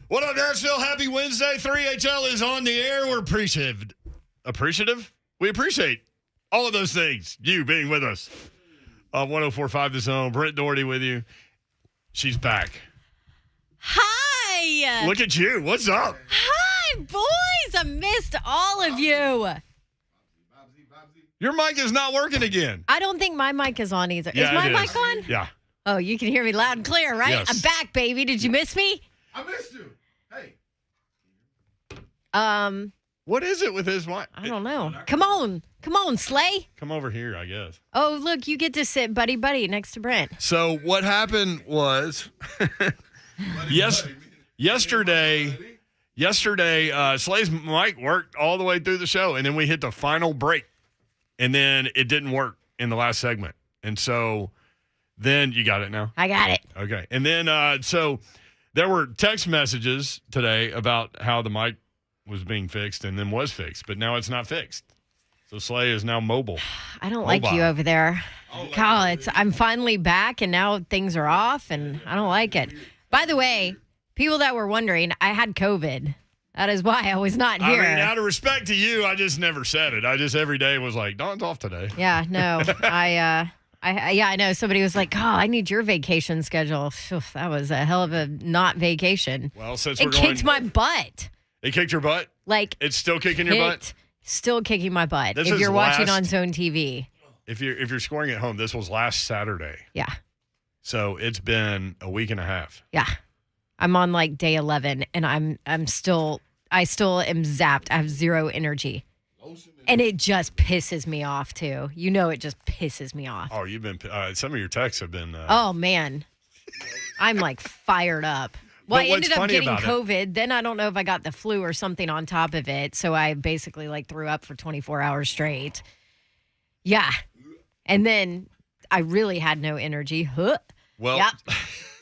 What up, Nashville? Happy Wednesday. 3HL is on the air. We're appreciative. Appreciative? We appreciate all of those things. You being with us. 104.5 The Zone. Brent Doherty with you. She's back. Hi. Look at you. What's up? Hi, boys. I missed all of you. Your mic is not working again. I don't think my mic is on either. Yeah, is my it mic on? Yeah. Oh, you can hear me loud and clear, right? Yes. I'm back, baby. Did you miss me? I missed you. Hey. What is it with his mic? I don't know. Come on, Slay. Come over here, I guess. Oh, look, you get to sit buddy next to Brent. So what happened was yesterday, Slay's mic worked all the way through the show, and then we hit the final break, and then it didn't work in the last segment. And so then you got it now? I got it. Okay. And then so there were text messages today about how the mic was being fixed and then was fixed, but now it's not fixed. So Slay is now mobile. I don't like you over there. God, I'm finally back, and now things are off, and I don't like it. By the way, people that were wondering, I had COVID. That is why I was not here. I mean, out of respect to you, I just never said it. I just every day was like, Dawn's off today. Yeah, no. I know. Somebody was like, oh, I need your vacation schedule. Phew, that was a hell of a not vacation. Well, since it kicked my butt. It kicked your butt? Like it's still kicking your butt? Still kicking my butt. This if is you're watching on Zone TV. If you're scoring at home, this was last Saturday. Yeah. So it's been a week and a half. Yeah. I'm on like day 11, and I still am zapped. I have zero energy. And it just pisses me off, too. You know, it just pisses me off. Oh, you've been some of your texts have been oh, man. I'm like fired up. Well, I ended up getting COVID. Then I don't know if I got the flu or something on top of it. So I basically like threw up for 24 hours straight. Yeah. And then I really had no energy. Huh. Well, yep.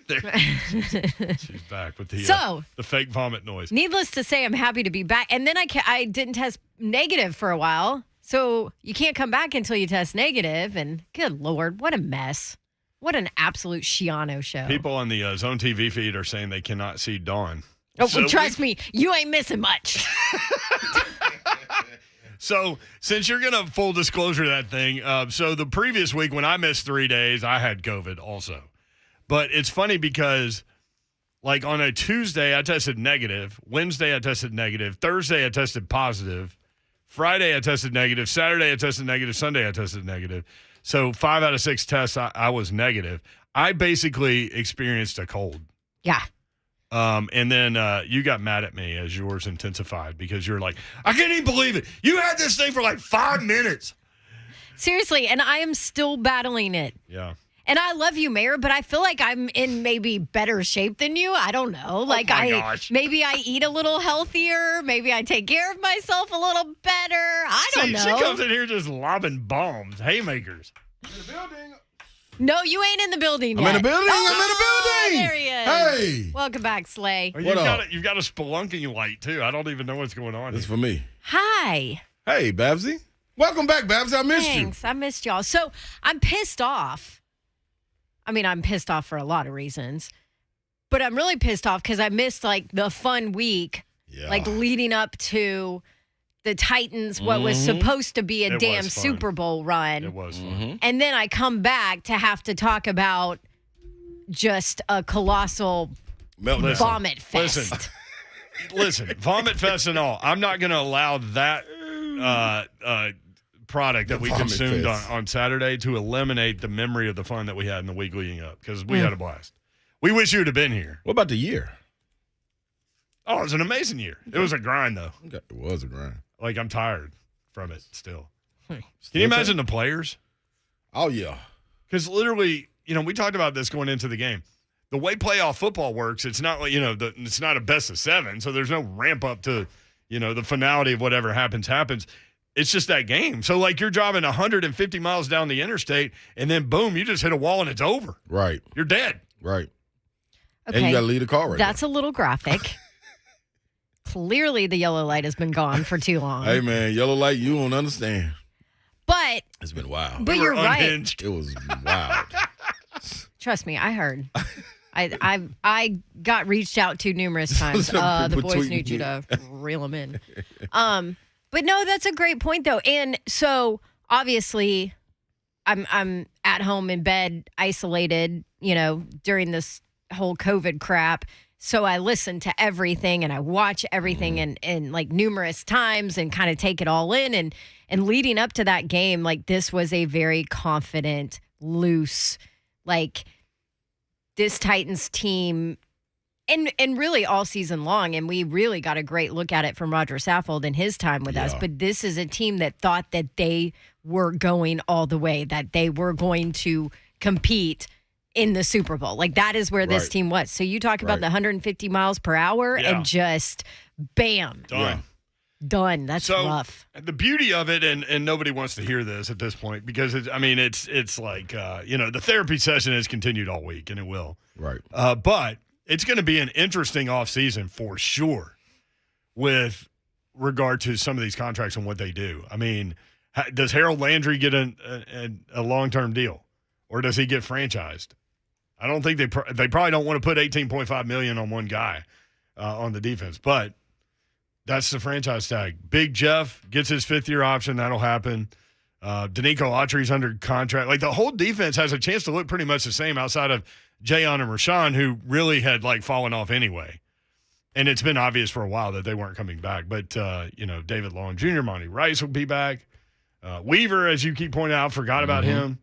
She's back with the fake vomit noise. Needless to say, I'm happy to be back. And then I didn't test negative for a while. So you can't come back until you test negative. And good Lord, what a mess. What an absolute Shiano show. People on the Zone TV feed are saying they cannot see Dawn. Oh, so trust me, you ain't missing much. So since you're going to full disclosure that thing, so the previous week when I missed 3 days, I had COVID also. But it's funny because like on a Tuesday, I tested negative. Wednesday, I tested negative. Thursday, I tested positive. Friday, I tested negative. Saturday, I tested negative. Sunday, I tested negative. So 5 out of 6 tests, I was negative. I basically experienced a cold. Yeah. And then you got mad at me as yours intensified because you're like, I can't even believe it. You had this thing for like 5 minutes. Seriously, and I am still battling it. Yeah. And I love you, Mayor, but I feel like I'm in maybe better shape than you. I don't know. Like maybe I eat a little healthier. Maybe I take care of myself a little better. I don't know. She comes in here just lobbing bombs, haymakers. In the building. No, you ain't in the building yet. I'm in the building. Oh, I'm in the building. There he is. Hey. Welcome back, Slay. Oh, What up? You've got a spelunking light, too. I don't even know what's going on This here. for me. Hi. Hey, Babsy. Welcome back, Babsy. I missed Thanks. I missed y'all. So I'm pissed off. I mean, I'm pissed off for a lot of reasons. But I'm really pissed off because I missed, like, the fun week, like, leading up to the Titans, what was supposed to be a damn Super Bowl run. It was fun. And then I come back to have to talk about just a colossal vomit fest. Listen, vomit fest and all. I'm not going to allow that product that we consumed on Saturday to eliminate the memory of the fun that we had in the week leading up because we had a blast. We wish you would have been here. What about the year? Oh, it was an amazing year. It was a grind, though. Okay. It was a grind. Like, I'm tired from it still. Can you imagine the players? Oh, yeah. Because literally, we talked about this going into the game. The way playoff football works, it's not like, it's not a best of 7, so there's no ramp up to, the finality of whatever happens. It's just that game. So, like, you're driving 150 miles down the interstate, and then, boom, you just hit a wall and it's over. Right. You're dead. Right. Okay. And you got to leave the car right That's a little graphic. Clearly, the yellow light has been gone for too long. Hey, man, yellow light, you won't understand. But It's been wild. But you're right. Unhinged. It was wild. Trust me, I heard. I got reached out to numerous times. The boys need you to reel them in. But no, that's a great point though. And so obviously, I'm at home in bed, isolated, during this whole COVID crap. So I listen to everything and I watch everything and like numerous times and kind of take it all in. And leading up to that game, like this was a very confident, loose, like this Titans team and really all season long. And we really got a great look at it from Roger Saffold in his time with us. But this is a team that thought that they were going all the way, that they were going to compete in the Super Bowl. Like that is where this team was. So you talk about the 150 miles per hour and just bam. Done. That's rough. The beauty of it, and nobody wants to hear this at this point because it's like, the therapy session has continued all week and it will. Right. But it's going to be an interesting offseason for sure with regard to some of these contracts and what they do. I mean, does Harold Landry get a long-term deal or does he get franchised? I don't think they probably don't want to put $18.5 million on one guy on the defense, but that's the franchise tag. Big Jeff gets his fifth-year option. That'll happen. Danico Autry's under contract. Like the whole defense has a chance to look pretty much the same outside of Jayon and Rashawn, who really had like fallen off anyway. And it's been obvious for a while that they weren't coming back. But, David Long Jr., Monty Rice will be back. Weaver, as you keep pointing out, forgot about him.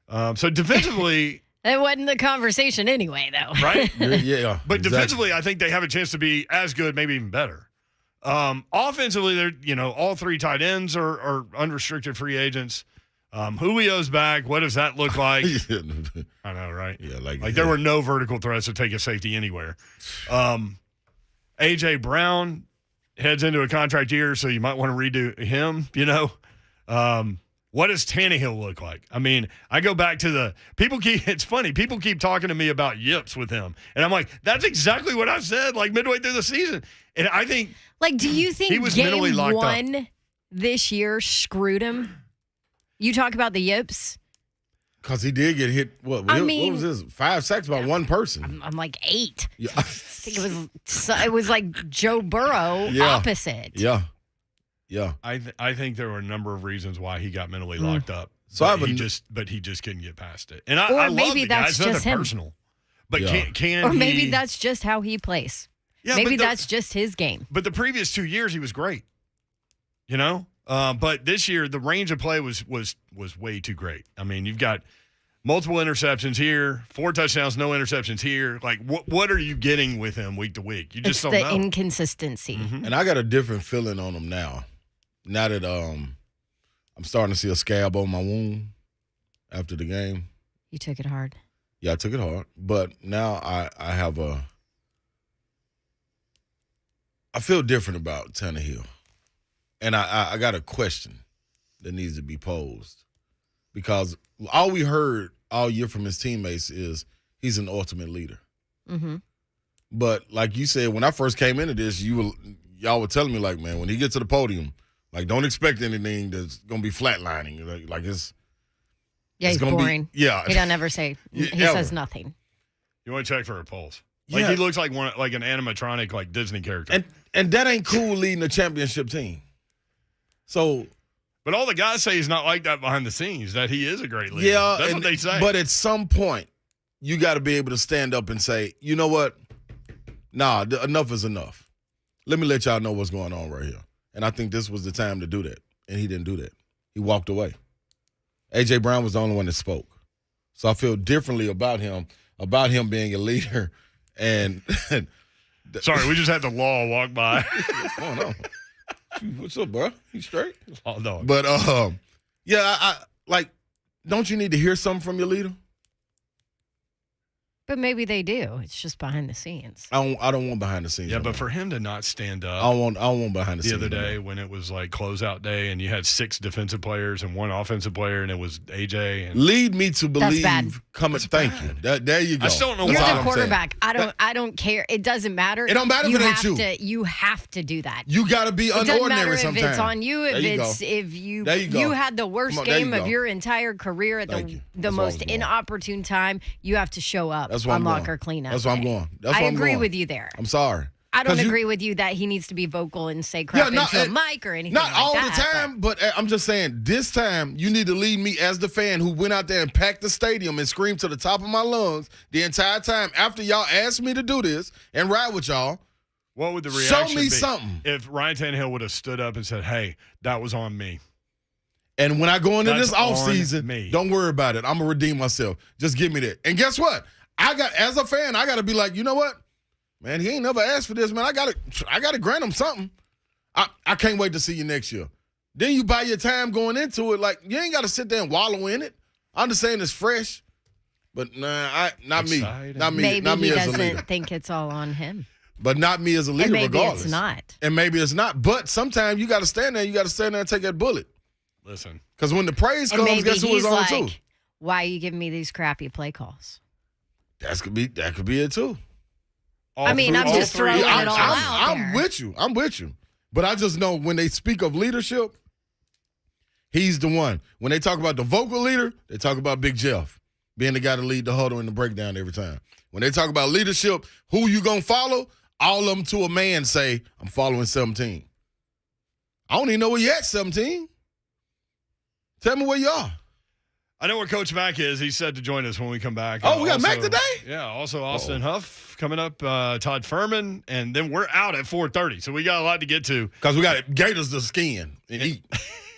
So defensively – That wasn't the conversation anyway, though. Right? Yeah. But defensively, I think they have a chance to be as good, maybe even better. Offensively, they're, all three tight ends are unrestricted free agents. Julio's back. What does that look like? I know, right? Yeah, like there were no vertical threats to take a safety anywhere. A.J. Brown heads into a contract year, so you might want to redo him, What does Tannehill look like? I mean, I go back to it's funny, people keep talking to me about yips with him. And I'm like, that's exactly what I said, like midway through the season. And I think like, do you think he was game mentally locked one up this year screwed him? You talk about the yips. Because he did get hit, what was this? 5 sacks by one person. I'm like 8. Yeah. I think it was like Joe Burrow opposite. Yeah. I think there were a number of reasons why he got mentally locked up. So he just couldn't get past it. And I love the guy. It's nothing personal. But can or maybe that's just how he plays. Yeah, maybe that's just his game. But the previous 2 years he was great. But this year the range of play was way too great. I mean, you've got multiple interceptions here, 4 touchdowns, no interceptions here. Like, what are you getting with him week to week? You just don't know. It's the inconsistency. Mm-hmm. And I got a different feeling on him now. Now that I'm starting to see a scab on my wound after the game. You took it hard. Yeah, I took it hard. But now I feel different about Tannehill. And I got a question that needs to be posed. Because all we heard all year from his teammates is he's an ultimate leader. Mm-hmm. But like you said, when I first came into this, y'all were telling me, like, man, when he gets to the podium, like, don't expect anything that's going to be flatlining. Like it's he's boring. He doesn't ever say. He says nothing. You want to check for a pulse. Like, he looks like an animatronic, like Disney character. And that ain't cool leading a championship team. So, but all the guys say he's not like that behind the scenes, that he is a great leader. Yeah. That's what they say. But at some point, you got to be able to stand up and say, you know what? Nah, enough is enough. Let me let y'all know what's going on right here. And I think this was the time to do that. And he didn't do that. He walked away. A.J. Brown was the only one that spoke. So I feel differently about him being a leader. And sorry, we just had the law walk by. What's going on? What's up, bro? You straight? Oh, no. But, I like, don't you need to hear something from your leader? But maybe they do. It's just behind the scenes. I don't want behind the scenes. Yeah, but for him to not stand up. I want behind the scenes. The other day when it was like closeout day and you had 6 defensive players and 1 offensive player and it was AJ. And lead me to believe. That's bad. Thank you. There you go. I still don't know You're why. the quarterback. I don't care. It doesn't matter. It don't matter if it ain't you. You have to do that. You got to be unordinary sometimes. If it's on you, if you had the worst game of your entire career at the most inopportune time, you have to show up. That's why I'm unlock going. or clean up. That's why I'm going. That's I why I'm agree going. with you there. I'm sorry. I don't agree with you that he needs to be vocal and say crap into a mic or anything Not like all that. the time, but I'm just saying this time you need to lead me as the fan who went out there and packed the stadium and screamed to the top of my lungs the entire time after y'all asked me to do this and ride with y'all. What would the reaction Show me be something. if Ryan Tannehill would have stood up and said, hey, that was on me? And when I go into this That's offseason, don't worry about it. I'm going to redeem myself. Just give me that. And guess what? As a fan, I got to be like, you know what? Man, he ain't never asked for this, man. I gotta grant him something. I can't wait to see you next year. Then you buy your time going into it. Like, you ain't got to sit there and wallow in it. I understand it's fresh, but not me. Maybe not me he as a leader. doesn't think it's all on him. But not me as a leader, And maybe regardless. it's not. And maybe it's not. But sometimes you got to stand there. You got to stand there and take that bullet. Listen. Because when the praise And comes, maybe guess who he's is on like, too? why are you giving me these crappy play calls? That could be it too. I'm just throwing it all out I'm there. I'm with you. But I just know when they speak of leadership, he's the one. When they talk about the vocal leader, they talk about Big Jeff being the guy to lead the huddle and the breakdown every time. When they talk about leadership, who you going to follow? All of them to a man say, I'm following 17. I don't even know where you at, 17. Tell me where you are. I know where Coach Mack is. He's set to join us when we come back. Oh, we got Mack today? Yeah, also Austin Huff coming up, Todd Fuhrman, and then we're out at 4:30, so we got a lot to get to. Because we got Gators to skin and eat.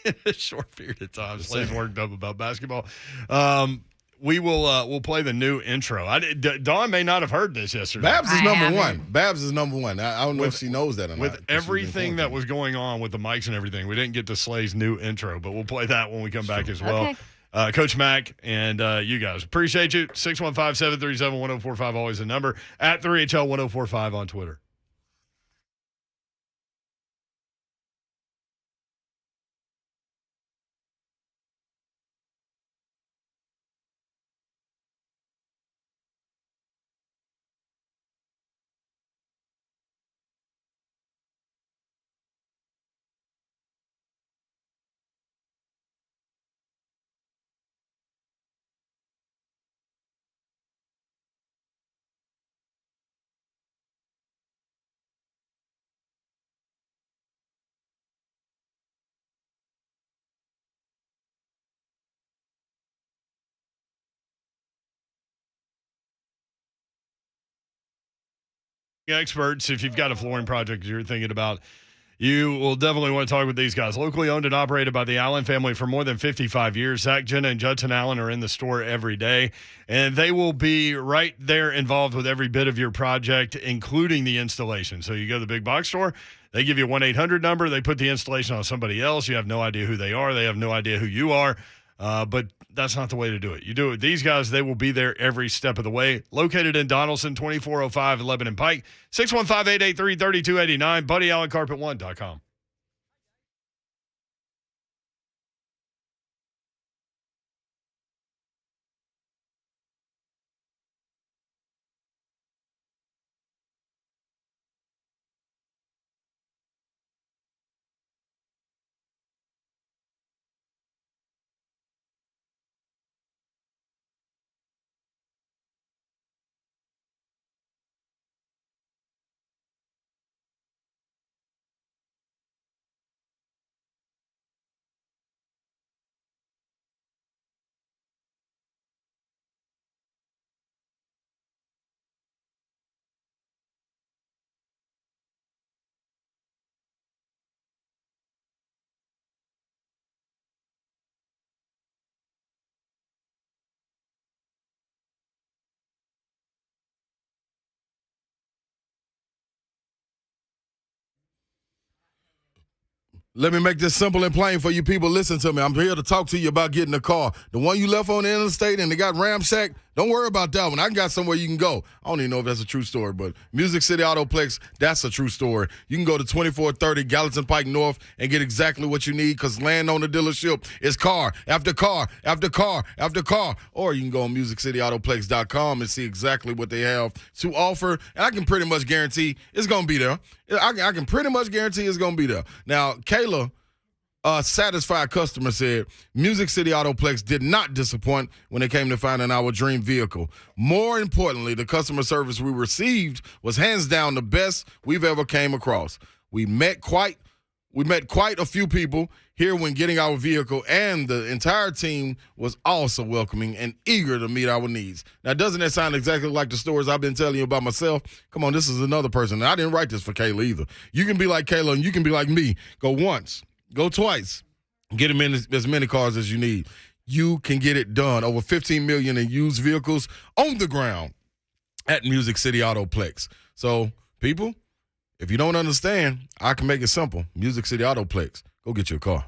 In a short period of time. Slade's worked up about basketball. We'll play the new intro. Dawn may not have heard this yesterday. Babs is number one. Babs is number one. I don't know if she knows that or not. With everything that was going on with the mics and everything, we didn't get to Slade's new intro, but we'll play that when we come back as well. Okay. Coach Mack and you guys. Appreciate you. 615-737-1045, always the number. At 3HL1045 on Twitter. Experts, if you've got a flooring project you're thinking about, you will definitely want to talk with these guys. Locally owned and operated by the Allen family for more than 55 years. Zach, Jenna, and Judson Allen are in the store every day, and they will be right there involved with every bit of your project, including the installation. So you go to the big box store, they give you a 1-800 number, they put the installation on somebody else. You have no idea who they are. They have no idea who you are. But that's not the way to do it. You do it with these guys, they will be there every step of the way. Located in Donaldson, 2405 Lebanon Pike, 615-883-3289, BuddyAllenCarpet1.com. Let me make this simple and plain for you people. Listen to me. I'm here to talk to you about getting a car. The one you left on the interstate and they got ramshacked, don't worry about that one. I got somewhere you can go. I don't even know if that's a true story, but Music City Autoplex, that's a true story. You can go to 2430 Gallatin Pike North and get exactly what you need because land on the dealership is car after car after car after car. Or you can go on MusicCityAutoplex.com and see exactly what they have to offer. And I can pretty much guarantee it's going to be there. I can pretty much guarantee it's going to be there. Now, Kayla A satisfied customer said, Music City Autoplex did not disappoint when it came to finding our dream vehicle. More importantly, the customer service we received was hands down the best we've ever came across. We met quite a few people here when getting our vehicle, and the entire team was also welcoming and eager to meet our needs. Now, doesn't that sound exactly like the stories I've been telling you about myself? Come on, this is another person. And I didn't write this for Kayla either. You can be like Kayla and you can be like me. Go once. Go twice. Get them in as many cars as you need. You can get it done. Over 15 million in used vehicles on the ground at Music City Autoplex. So, people, if you don't understand, I can make it simple. Music City Autoplex. Go get your car.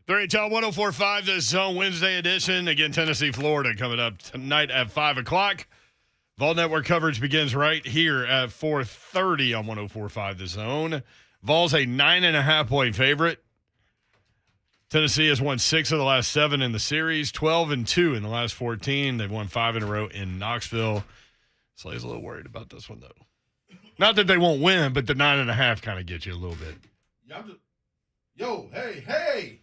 The Retail 104.5, the Zone Wednesday edition. Again, Tennessee, Florida coming up tonight at 5 o'clock. Vol Network coverage begins right here at 4:30 on 104.5 The Zone. Vol's a 9.5-point favorite. Tennessee has won 6 of the last 7 in the series, 12-2 in the last 14. They've won 5 in a row in Knoxville. Slay's a little worried about this one, though. Not that they won't win, but the 9.5 kind of gets you a little bit. Yo, hey.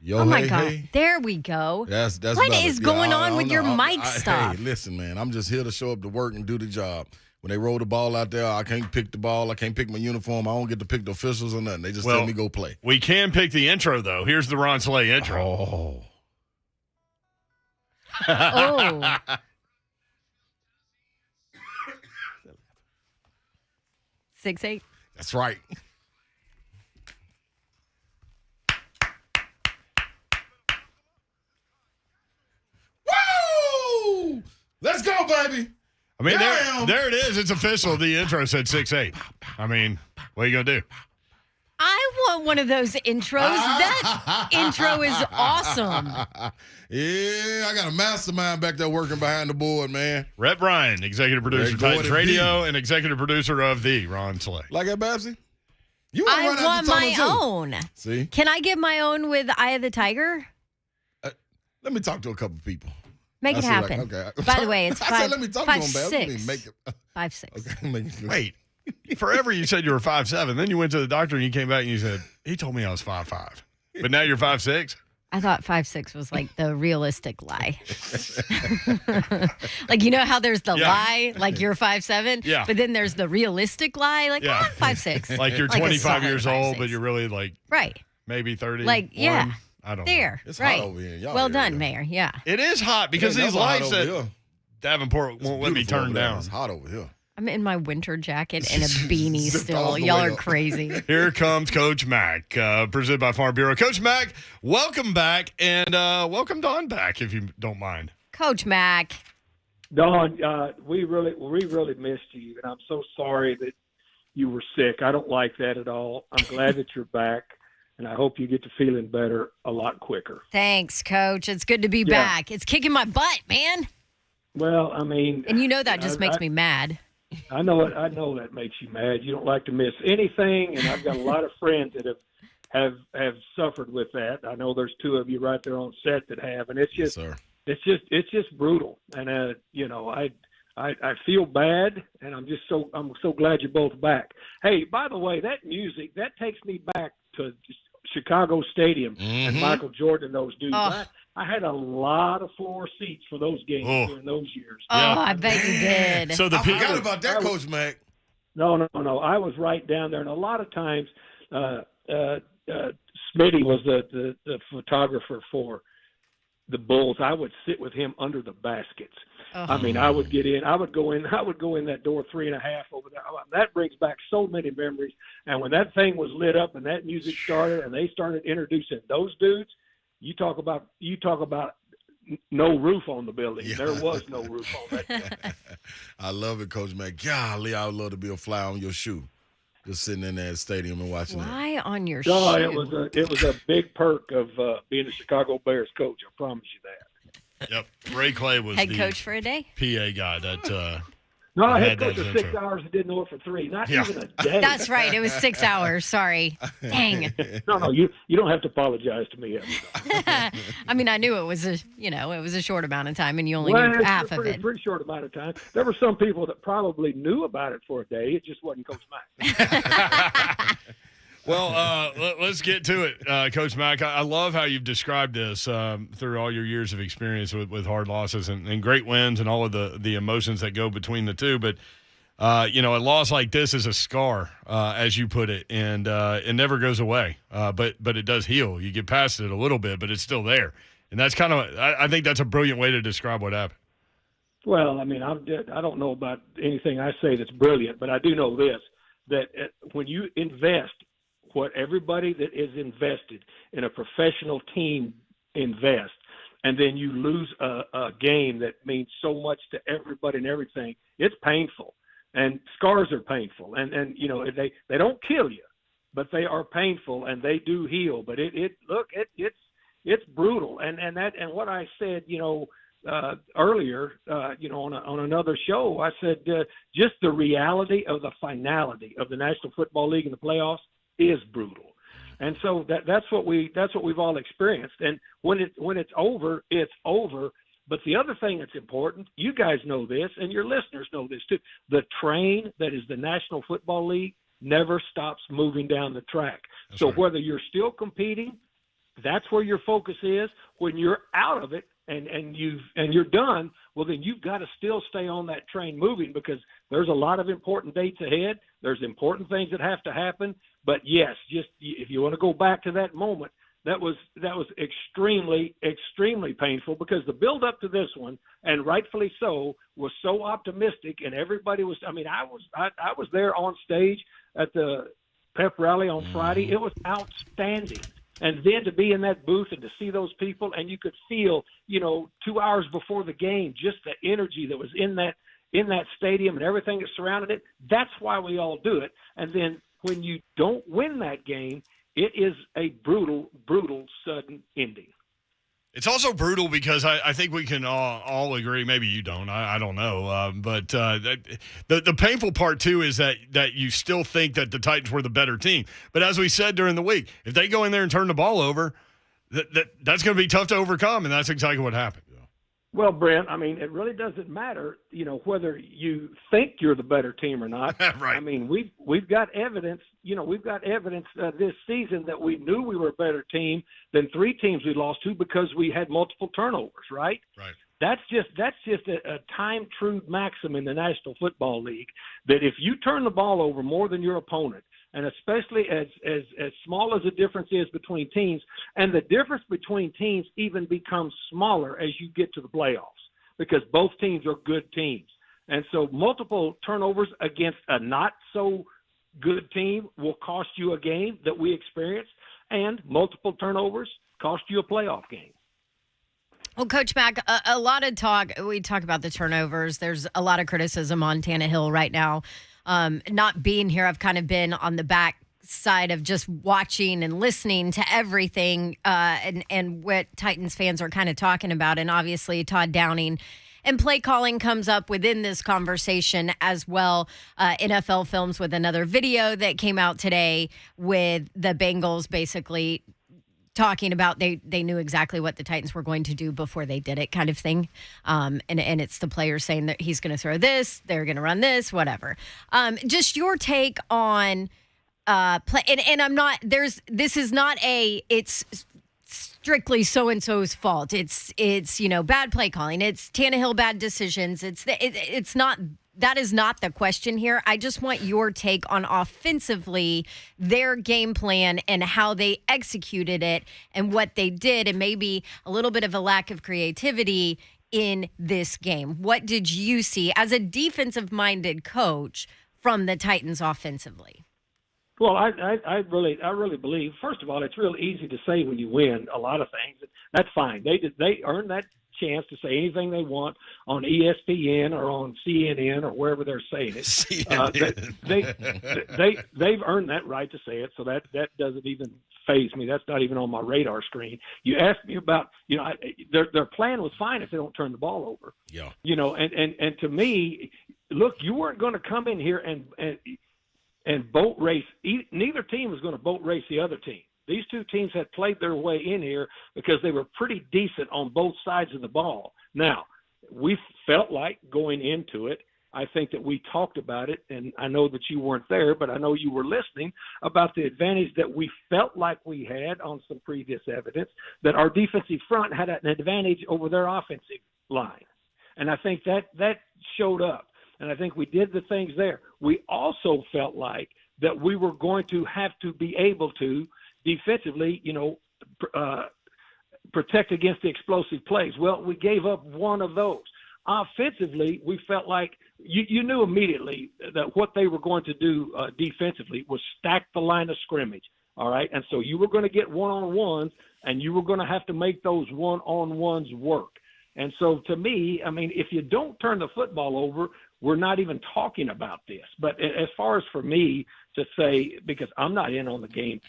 Yo, oh, my hey, God. hey. There we go. That's what is going on with your mic stuff? Hey, listen, man. I'm just here to show up to work and do the job. When they roll the ball out there, I can't pick the ball. I can't pick my uniform. I don't get to pick the officials or nothing. They just tell me go play. We can pick the intro, though. Here's the Ron Slay intro. Oh. Oh. 6'8". That's right. Woo! Let's go, baby. I mean, there it is. It's official. The intro said 6'8". I mean, what are you going to do? I want one of those intros. That intro is awesome. Yeah, I got a mastermind back there working behind the board, man. Rhett Bryan, executive producer of Titans Radio and executive producer of the Ron Slay. Like that, Babsy? You I want my own. See? Can I get my own with Eye of the Tiger? Let me talk to a couple people. Make it happen. Okay. By the way, it's 5'6". I said, let me talk to them, Babs. Let me make it. 5'6". Okay, Wait. Forever you said you were 5'7". Then you went to the doctor and you came back and you said, he told me I was 5'5". But now you're 5'6"? I thought 5'6" was like the realistic lie. Like, you know how there's the lie, like you're 5'7"? Yeah. But then there's the realistic lie, like, Yeah. 5'6". Like you're Like a 25 solid years old, 5'6". but you're really like Right. maybe 30. Like, yeah. I don't There. It's right. hot over here. Y'all Well here, done, yeah. Mayor. Yeah. know. It is hot because these lights at Davenport won't let me Beautiful turn over there. down. It's hot over here. I'm in my winter jacket and a beanie Zipped all still. the Y'all way are up. crazy. Here comes Coach Mack, presented by Farm Bureau. Coach Mack, welcome back, and welcome Don back, if you don't mind. Coach Mack. Don, we really missed you, and I'm so sorry that you were sick. I don't like that at all. I'm glad that you're back, and I hope you get to feeling better a lot quicker. Thanks, Coach. It's good to be back. It's kicking my butt, man. Well, I mean, And you know that just makes me mad. I know it. I know that makes you mad. You don't like to miss anything, and I've got a lot of friends that have suffered with that. I know there's 2 of you right there on set that have, and it's just it's just brutal. And you know, I feel bad, and I'm so glad you're both back. Hey, by the way, that music that takes me back to Chicago Stadium and Michael Jordan and those dudes. Oh. I had a lot of floor seats for those games during those years. Oh, I bet you did. So I forgot about that, Coach Mack. No. I was right down there, and a lot of times, Smitty was the photographer for the Bulls. I would sit with him under the baskets. Oh. I mean, I would get in. I would go in that door 3.5 over there. That brings back so many memories. And when that thing was lit up and that music started, and they started introducing those dudes, you talk about no roof on the building. Yeah. There was no roof on that. I love it, Coach Mack. Golly, I would love to be a fly on your shoe, just sitting in that stadium and watching that. Fly on your No, shoe. it was a big perk of being a Chicago Bears coach. I promise you that. Yep. Ray Clay was Head the coach for a day. PA guy that No, I had had coached that for 6 intro. hours and didn't know it for 3. Not Yeah. even a day. That's right. It was 6 hours. Sorry. Dang. No, you don't have to apologize to me. I mean, I knew it was a short amount of time, and you only Well, knew it's half a of it. pretty short amount of time. There were some people that probably knew about it for a day. It just wasn't Coach Mack. Well, let's get to it, Coach Mack. I love how you've described this through all your years of experience with hard losses and great wins and all of the emotions that go between the two. But, a loss like this is a scar, as you put it, and it never goes away. But it does heal. You get past it a little bit, but it's still there. And that's kind of – I think that's a brilliant way to describe what happened. Well, I mean, I don't know about anything I say that's brilliant, but I do know this, that when you invest – what everybody that is invested in a professional team invest, and then you lose a game that means so much to everybody and everything, it's painful. And scars are painful. And they don't kill you, but they are painful and they do heal. But it's brutal. And what I said, earlier, on another show, I said just the reality of the finality of the National Football League and the playoffs is brutal. And so that's what we've all experienced. And when it's over, it's over. But the other thing that's important, you guys know this, and your listeners know this too. The train that is the National Football League never stops moving down the track. That's so right. Whether you're still competing, that's where your focus is. When you're out of it and you're done, well, then you've got to still stay on that train moving, because there's a lot of important dates ahead. There's important things that have to happen. But yes, just if you want to go back to that moment, that was extremely, extremely painful, because the build up to this one, and rightfully so, was so optimistic, and everybody was. I mean, I was there on stage at the pep rally on Friday. It was outstanding. And then to be in that booth and to see those people, and you could feel, 2 hours before the game, just the energy that was in that stadium and everything that surrounded it. That's why we all do it. And then when you don't win that game, it is a brutal, brutal, sudden ending. It's also brutal because I think we can all agree. Maybe you don't. I don't know. But the painful part, too, is that you still think that the Titans were the better team. But as we said during the week, if they go in there and turn the ball over, that's going to be tough to overcome, and that's exactly what happened. Well, Brent, I mean, it really doesn't matter, whether you think you're the better team or not. Right. I mean, we've got evidence. We've got evidence this season that we knew we were a better team than 3 teams we lost to, because we had multiple turnovers. Right. Right. That's just a time-true maxim in the National Football League, that if you turn the ball over more than your opponent, and especially as small as the difference is between teams, and the difference between teams even becomes smaller as you get to the playoffs, because both teams are good teams. And so multiple turnovers against a not-so-good team will cost you a game that we experienced, and multiple turnovers cost you a playoff game. Well, Coach Mack, a lot of talk. We talk about the turnovers. There's a lot of criticism on Tannehill right now. Not being here, I've kind of been on the back side of just watching and listening to everything and what Titans fans are kind of talking about. And obviously, Todd Downing and play calling comes up within this conversation as well. NFL Films with another video that came out today with the Bengals basically talking about they knew exactly what the Titans were going to do before they did it, kind of thing. And it's the players saying that he's going to throw this, they're going to run this, whatever. Just your take on play. And I'm not, this is not it's strictly so-and-so's fault. It's bad play calling. It's Tannehill bad decisions. It's not. That is not the question here. I just want your take on offensively, their game plan and how they executed it and what they did, and maybe a little bit of a lack of creativity in this game. What did you see as a defensive-minded coach from the Titans offensively? Well, I really believe, first of all, it's real easy to say when you win a lot of things. That's fine. They earned that chance to say anything they want on ESPN or on CNN or wherever they're saying it. They've earned that right to say it, so that doesn't even faze me. That's not even on my radar screen. You asked me about, their plan was fine if they don't turn the ball over. Yeah. And to me, look, you weren't going to come in here and boat race. Neither team was going to boat race the other team. These two teams had played their way in here because they were pretty decent on both sides of the ball. Now, we felt like going into it, I think that we talked about it, and I know that you weren't there, but I know you were listening, about the advantage that we felt like we had on some previous evidence, that our defensive front had an advantage over their offensive line. And I think that showed up, and I think we did the things there. We also felt like that we were going to have to be able to defensively, protect against the explosive plays. Well, we gave up one of those. Offensively, we felt like you knew immediately that what they were going to do defensively was stack the line of scrimmage, all right? And so you were going to get one-on-ones, and you were going to have to make those one-on-ones work. And so to me, I mean, if you don't turn the football over, we're not even talking about this. But as far as for me to say, because I'm not in on the game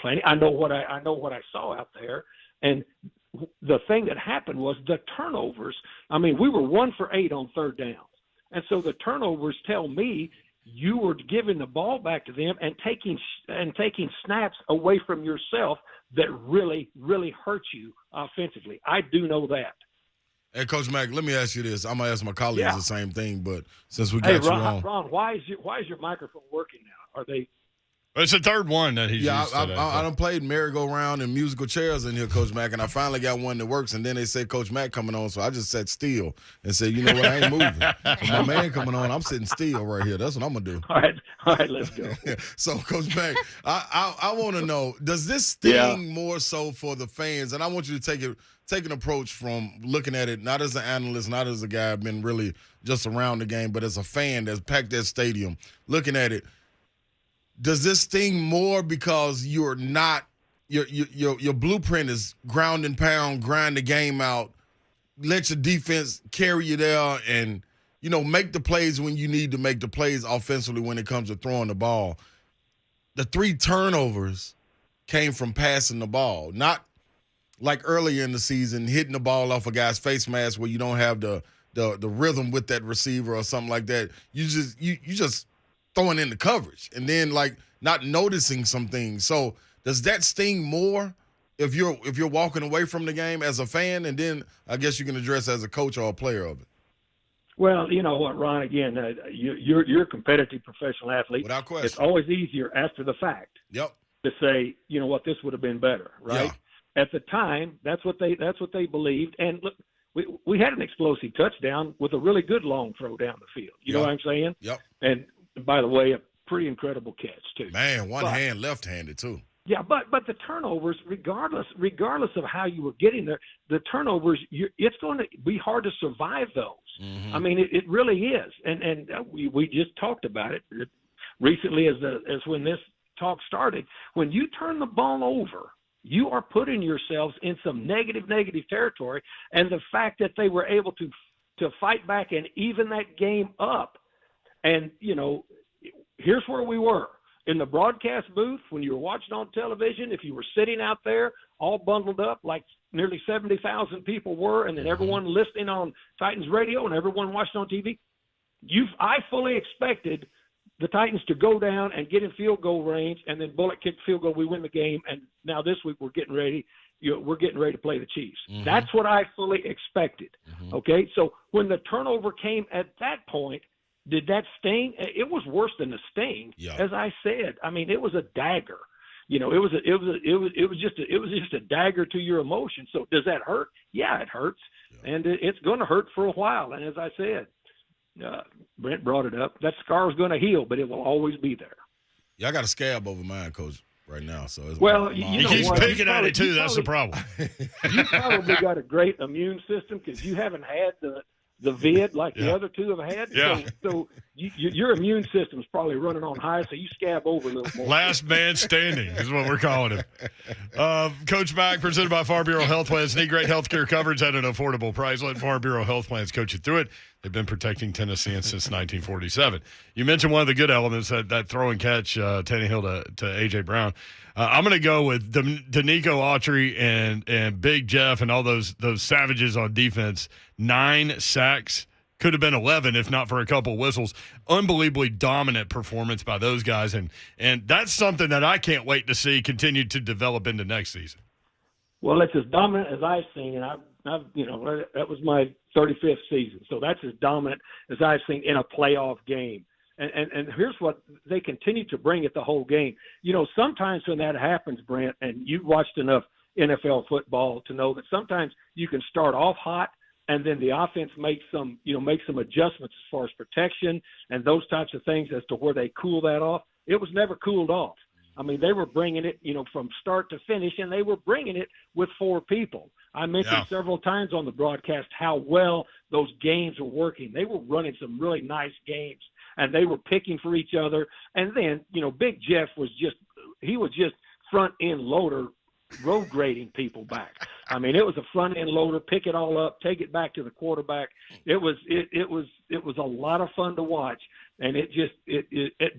planning, I know what I saw out there, and the thing that happened was the turnovers. I mean, we were 1 for 8 on third downs, and so the turnovers tell me you were giving the ball back to them and taking snaps away from yourself that really, really hurt you offensively. I do know that. Hey, Coach Mack, let me ask you this. I'm going to ask my colleagues the same thing, but since we got you on. Ron, why is your microphone working now? Are they – It's the third one that he's used today. I done played merry-go-round and musical chairs in here, Coach Mack, and I finally got one that works, and then they say Coach Mack coming on, so I just sat still and said, you know what, I ain't moving. My man coming on, I'm sitting still right here. That's what I'm going to do. All right, let's go. So, Coach Mack, I want to know, does this sting more so for the fans? And I want you to take an approach from looking at it, not as an analyst, not as a guy who's been really just around the game, but as a fan that's packed that stadium, looking at it. Does this sting more because you're not your blueprint is ground and pound, grind the game out, let your defense carry you there, and make the plays when you need to make the plays offensively when it comes to throwing the ball? The 3 turnovers came from passing the ball, not like earlier in the season hitting the ball off a guy's face mask where you don't have the rhythm with that receiver or something like that. You just throwing in the coverage and then not noticing some things. So does that sting more if you're walking away from the game as a fan, and then I guess you can address as a coach or a player of it? Well, you know what, Ron, again, you're a competitive professional athlete. Without question. It's always easier after the fact. Yep. To say, you know what, this would have been better, right? Yeah. At the time, that's what they believed. And look, we had an explosive touchdown with a really good long throw down the field. You know what I'm saying? Yep. And by the way, a pretty incredible catch too. Man, hand left-handed too. Yeah, but the turnovers, regardless of how you were getting there, the turnovers, it's going to be hard to survive those. Mm-hmm. I mean, it really is. And we just talked about it recently as when this talk started. When you turn the ball over, you are putting yourselves in some negative territory. And the fact that they were able to fight back and even that game up. And, here's where we were. In the broadcast booth, when you were watching on television, if you were sitting out there all bundled up like nearly 70,000 people were, and then everyone listening on Titans radio and everyone watching on TV, I fully expected the Titans to go down and get in field goal range and then bullet kick field goal, we win the game, and now this week we're getting ready to play the Chiefs. Mm-hmm. That's what I fully expected. Mm-hmm. Okay, so when the turnover came at that point, did that sting? It was worse than the sting, as I said. I mean, it was a dagger. It was just a dagger to your emotions. So does that hurt? Yeah, it hurts, and it's going to hurt for a while. And as I said, Brent brought it up. That scar is going to heal, but it will always be there. Yeah, I got a scab over mine, Coach, right now. So he keeps picking at it too. That's the problem. You probably got a great immune system because you haven't had the vid like the other two have had. Yeah. So your immune system's probably running on high, so you scab over a little more. Last man standing is what we're calling him. Coach Mack, presented by Farm Bureau Health Plans. Need great health care coverage at an affordable price. Let Farm Bureau Health Plans coach you through it. They've been protecting Tennesseans since 1947. You mentioned one of the good elements, that throw and catch Tannehill to A.J. Brown. I'm going to go with Danico Autry and Big Jeff and all those savages on defense. 9 sacks. Could have been 11 if not for a couple whistles. Unbelievably dominant performance by those guys. And that's something that I can't wait to see continue to develop into next season. Well, it's as dominant as I've seen, and I've that was my 35th season. So that's as dominant as I've seen in a playoff game. And here's what they continue to bring it the whole game. Sometimes when that happens, Brent, and you've watched enough NFL football to know that sometimes you can start off hot and then the offense makes some adjustments as far as protection and those types of things as to where they cool that off. It was never cooled off. I mean, they were bringing it, from start to finish, and they were bringing it with 4 people. I mentioned several times on the broadcast how well those games were working. They were running some really nice games, and they were picking for each other. And then, Big Jeff was just front-end loader road grading people back. I mean, it was a front-end loader, pick it all up, take it back to the quarterback. It was a lot of fun to watch, and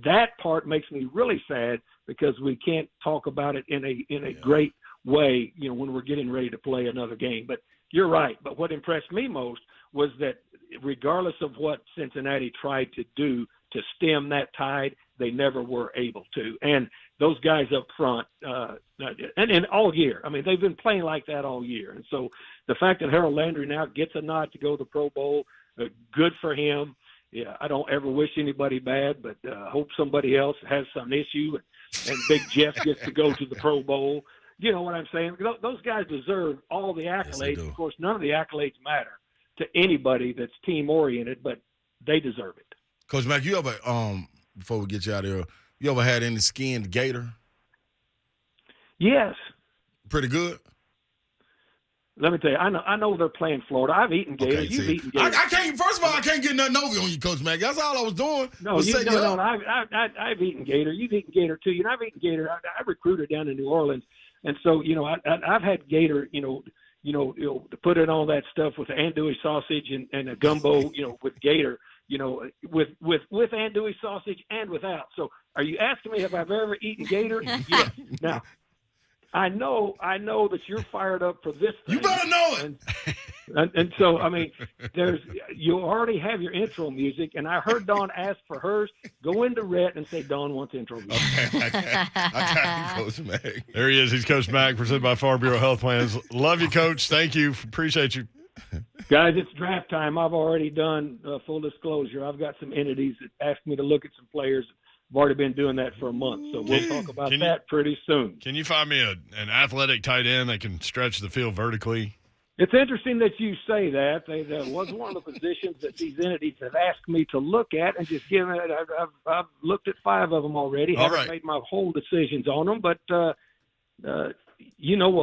that part makes me really sad because we can't talk about it in a great way, when we're getting ready to play another game. But you're right. But what impressed me most was that regardless of what Cincinnati tried to do to stem that tide, they never were able to. And those guys up front, and all year, I mean, they've been playing like that all year. And so the fact that Harold Landry now gets a nod to go to the Pro Bowl, good for him. Yeah, I don't ever wish anybody bad, but hope somebody else has some issue and Big Jeff gets to go to the Pro Bowl. You know what I'm saying? Those guys deserve all the accolades. Yes, of course, none of the accolades matter to anybody that's team-oriented, but they deserve it. Coach Mack, you ever, before we get you out of here, you ever had any skinned gator? Yes. Pretty good? Let me tell you, I know they're playing Florida. I've eaten gator. Okay, You've eaten gator. I can't. First of all, I can't get nothing over on you, Coach Mack. That's all I was doing. No, I've eaten gator. You've eaten gator too. You know, I've eaten gator. I recruited down in New Orleans, and so you know, I've had gator. You know, to put it on that stuff with andouille sausage and a gumbo. You know, with gator. You know, with andouille sausage and without. So, are you asking me if I've ever eaten gator? Yes. Now, I know that you're fired up for this thing. You better know it. And so, I mean, you already have your intro music, and I heard Dawn ask for hers. Go into Rhett and say Dawn wants intro music. Okay, I got you, Coach Mack. There he is. He's Coach Mack, presented by Farm Bureau Health Plans. Love you, Coach. Thank you. Appreciate you. Guys, it's draft time. I've already done full disclosure. I've got some entities that asked me to look at some players. I've already been doing that for a month, so we'll talk about that pretty soon. Can you find me an athletic tight end that can stretch the field vertically? It's interesting that you say that. That was one of the positions that these entities have asked me to look at, and just given it, I've looked at 5 of them already. All haven't right. made my whole decisions on them, but we'll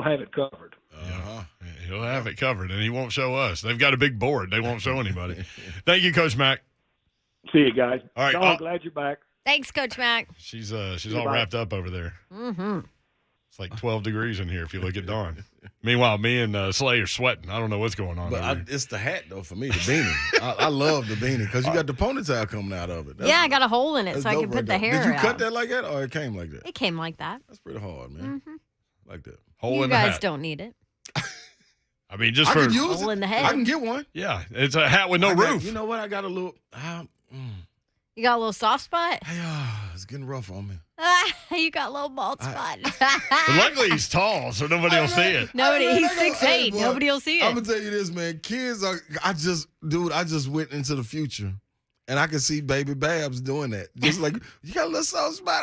have it covered. Uh-huh. He'll have it covered, and he won't show us. They've got a big board. They won't show anybody. Thank you, Coach Mack. See you guys. All right. Dawn, glad you're back. Thanks, Coach Mack. She's all wrapped up over there. Mm-hmm. It's like 12 degrees in here if you look at Dawn. Meanwhile, me and Slay are sweating. I don't know what's going on. But it's the hat, though, for me, the beanie. I love the beanie because you got the ponytail coming out of it. I got a hole in it so I can put the hair out. Did you cut that like that, or it came like that? It came like that. That's pretty hard, man. Mm-hmm. Like that. Hole you in the hat. guys don't need it. I mean, just I for can use hole it. in the head. I can get one. Yeah, it's a hat with no roof. You know what? I got a little. You got a little soft spot? It's getting rough on me. You got a little bald spot. But luckily, he's tall, so nobody will see it. He's 6'8". Nobody will see it. I'm gonna tell you this, man. Kids are. I just went into the future, and I can see baby Babs doing that. Just like you got a little soft spot.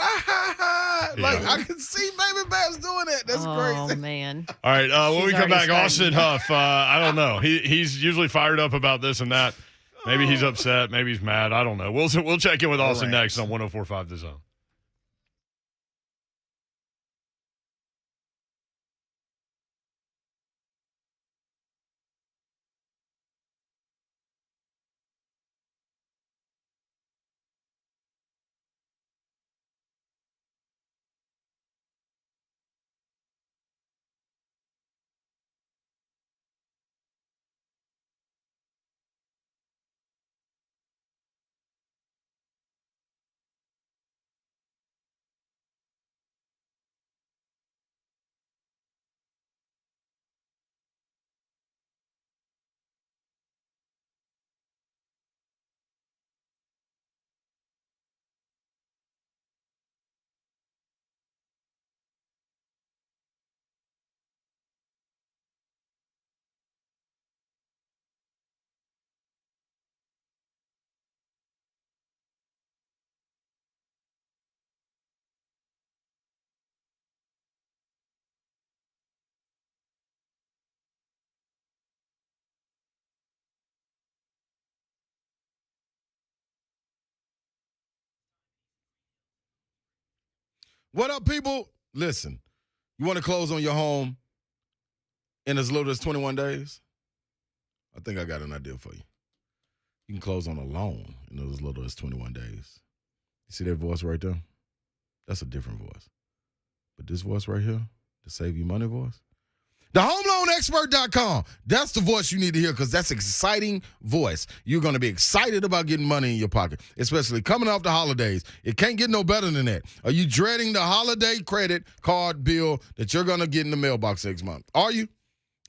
Like I can see baby Babs doing that. That's crazy. Oh man! All right, when we come back, starting. Austin Huff. I don't know. He's usually fired up about this and that. Maybe he's upset. Maybe he's mad. I don't know. We'll check in with Austin next on 104.5 The Zone. What up, people? Listen, you want to close on your home in as little as 21 days? I think I got an idea for you. You can close on a loan in as little as 21 days. You see that voice right there? That's a different voice. But this voice right here, the Save You Money voice, thehomeloanexpert.com. That's the voice you need to hear because that's an exciting voice. You're going to be excited about getting money in your pocket, especially coming off the holidays. It can't get no better than that. Are you dreading the holiday credit card bill that you're going to get in the mailbox next month? Are you?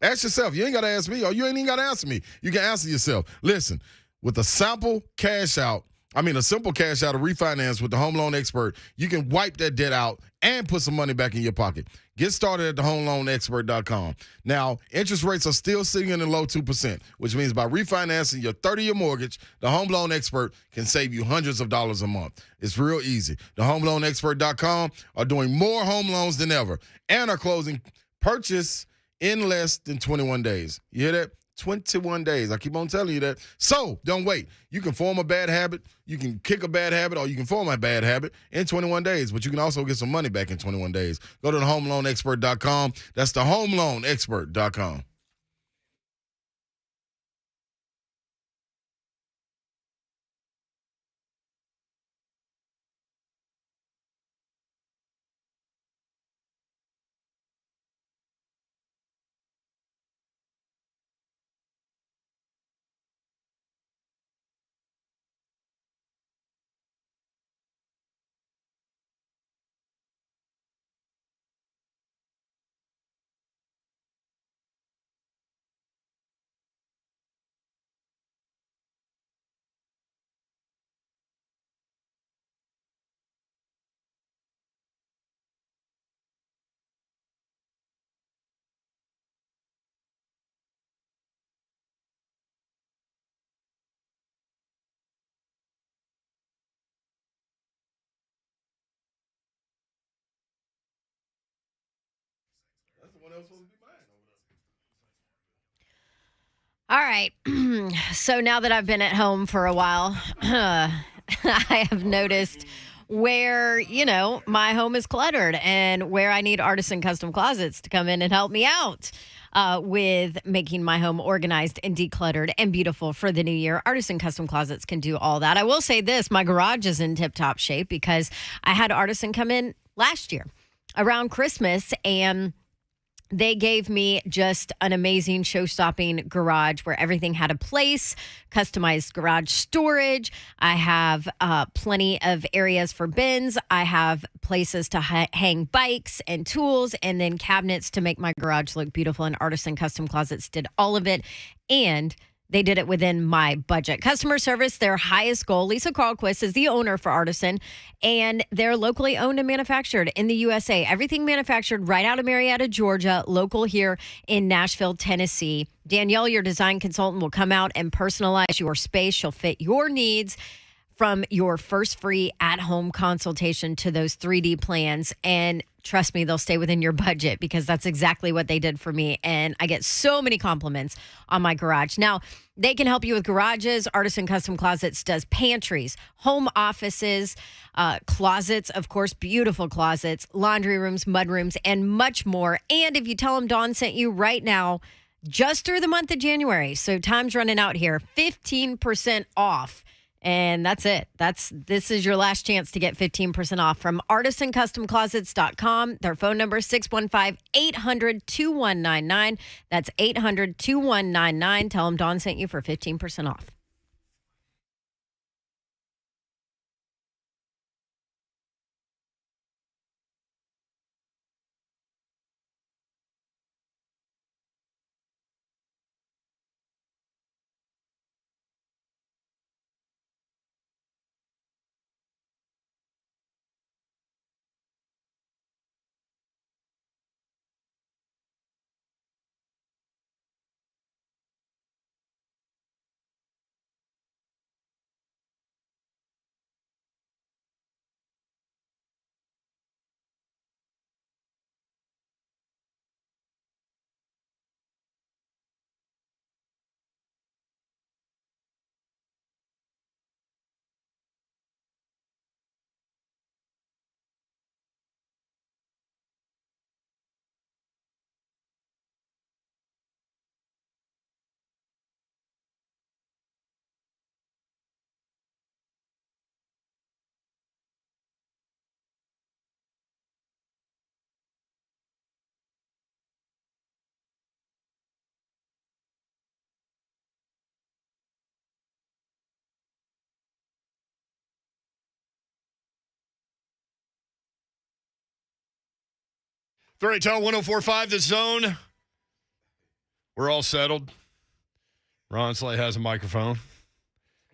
Ask yourself. You ain't got to ask me, or you ain't even got to answer me. You can answer yourself. Listen, with a simple cash out of refinance with the Home Loan Expert, you can wipe that debt out and put some money back in your pocket. Get started at thehomeloanexpert.com. Now, interest rates are still sitting in the low 2%, which means by refinancing your 30-year mortgage, the Home Loan Expert can save you hundreds of dollars a month. It's real easy. Thehomeloanexpert.com are doing more home loans than ever and are closing purchase in less than 21 days. You hear that? 21 days. I keep on telling you that. So don't wait. You can form a bad habit, you can kick a bad habit, or you can form a bad habit in 21 days. But you can also get some money back in 21 days. Go to thehomeloanexpert.com. That's thehomeloanexpert.com. All right. So now that I've been at home for a while, I have noticed where, my home is cluttered and where I need Artisan Custom Closets to come in and help me out with making my home organized and decluttered and beautiful for the new year. Artisan Custom Closets can do all that. I will say this, my garage is in tip-top shape because I had Artisan come in last year around Christmas, and they gave me just an amazing show-stopping garage where everything had a place, customized garage storage. I have plenty of areas for bins. I have places to hang bikes and tools, and then cabinets to make my garage look beautiful. And Artisan Custom Closets did all of it, and they did it within my budget. Customer service, their highest goal. Lisa Carlquist is the owner for Artisan, and they're locally owned and manufactured in the USA. Everything manufactured right out of Marietta, Georgia, local here in Nashville, Tennessee. Danielle, your design consultant, will come out and personalize your space. She'll fit your needs, from your first free at-home consultation to those 3D plans. And trust me, they'll stay within your budget, because that's exactly what they did for me. And I get so many compliments on my garage. Now, they can help you with garages. Artisan Custom Closets does pantries, home offices, closets, of course, beautiful closets, laundry rooms, mud rooms, and much more. And if you tell them Dawn sent you right now, just through the month of January, so time's running out here, 15% off. And that's it. This is your last chance to get 15% off from artisancustomclosets.com. Their phone number is 615-800-2199. That's 800-2199. Tell them Dawn sent you for 15% off. Tell 104.5 The Zone. We're all settled. Ron Slay has a microphone.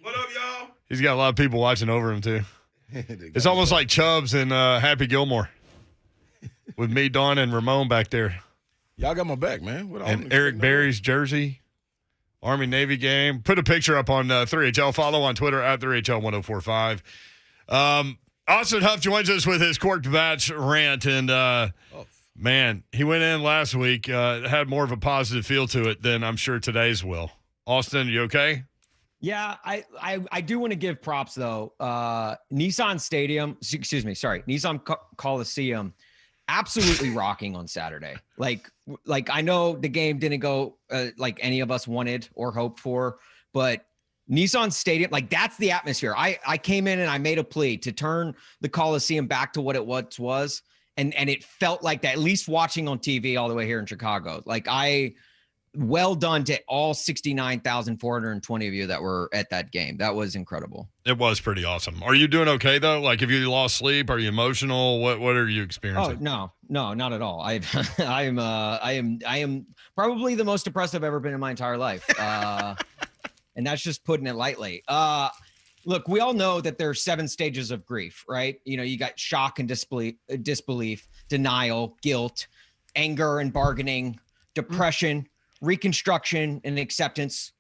What up, y'all? He's got a lot of people watching over him, too. It's almost like Chubbs and Happy Gilmore with me, Dawn, and Ramon back there. Y'all got my back, man. And Eric Berry's jersey, Army-Navy game. Put a picture up on 3HL. Follow on Twitter at 3HL1045. Austin Huff joins us with his corked batch rant. And, man, he went in last week, had more of a positive feel to it than I'm sure today's will. Austin, you okay? Yeah, I do want to give props, though. Nissan Coliseum, absolutely rocking on Saturday. Like I know the game didn't go like any of us wanted or hoped for, but Nissan Stadium, like that's the atmosphere. I came in and I made a plea to turn the Coliseum back to what it was. And it felt like that, at least watching on TV all the way here in Chicago. Like well done to all 69,420 of you that were at that game. That was incredible. It was pretty awesome. Are you doing okay though? Like, have you lost sleep? Are you emotional? What are you experiencing? Oh, no, not at all. I am probably the most depressed I've ever been in my entire life. And that's just putting it lightly. Look, we all know that there's 7 stages of grief, right? You know, you got shock and disbelief, denial, guilt, anger and bargaining, depression, reconstruction and acceptance.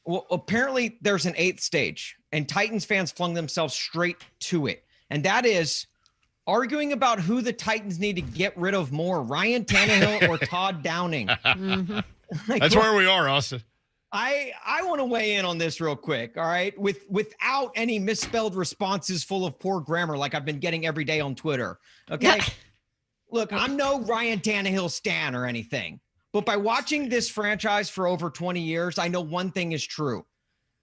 Well, apparently there's an 8th stage, and Titans fans flung themselves straight to it. And that is arguing about who the Titans need to get rid of more, Ryan Tannehill or Todd Downing. Mm-hmm. That's where we are, Austin. I want to weigh in on this real quick, all right? Without any misspelled responses full of poor grammar like I've been getting every day on Twitter, okay? Look, I'm no Ryan Tannehill stan or anything. But by watching this franchise for over 20 years, I know one thing is true.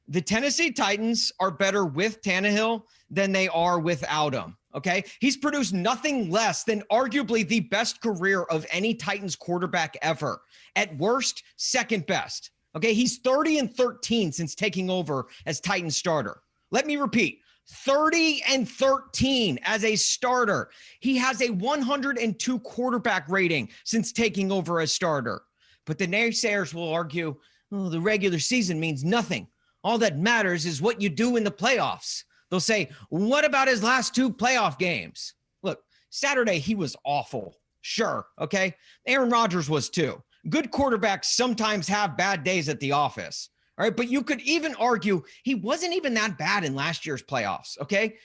The Tennessee Titans are better with Tannehill than they are without him, okay? He's produced nothing less than arguably the best career of any Titans quarterback ever. At worst, second best, okay? He's 30-13 since taking over as Titans starter. Let me repeat. 30-13 as a starter. He has a 102 quarterback rating since taking over as starter. But the naysayers will argue, oh, the regular season means nothing. All that matters is what you do in the playoffs. They'll say, what about his last 2 playoff games? Look, Saturday, he was awful. Sure, okay? Aaron Rodgers was too. Good quarterbacks sometimes have bad days at the office. All right, but you could even argue he wasn't even that bad in last year's playoffs, okay?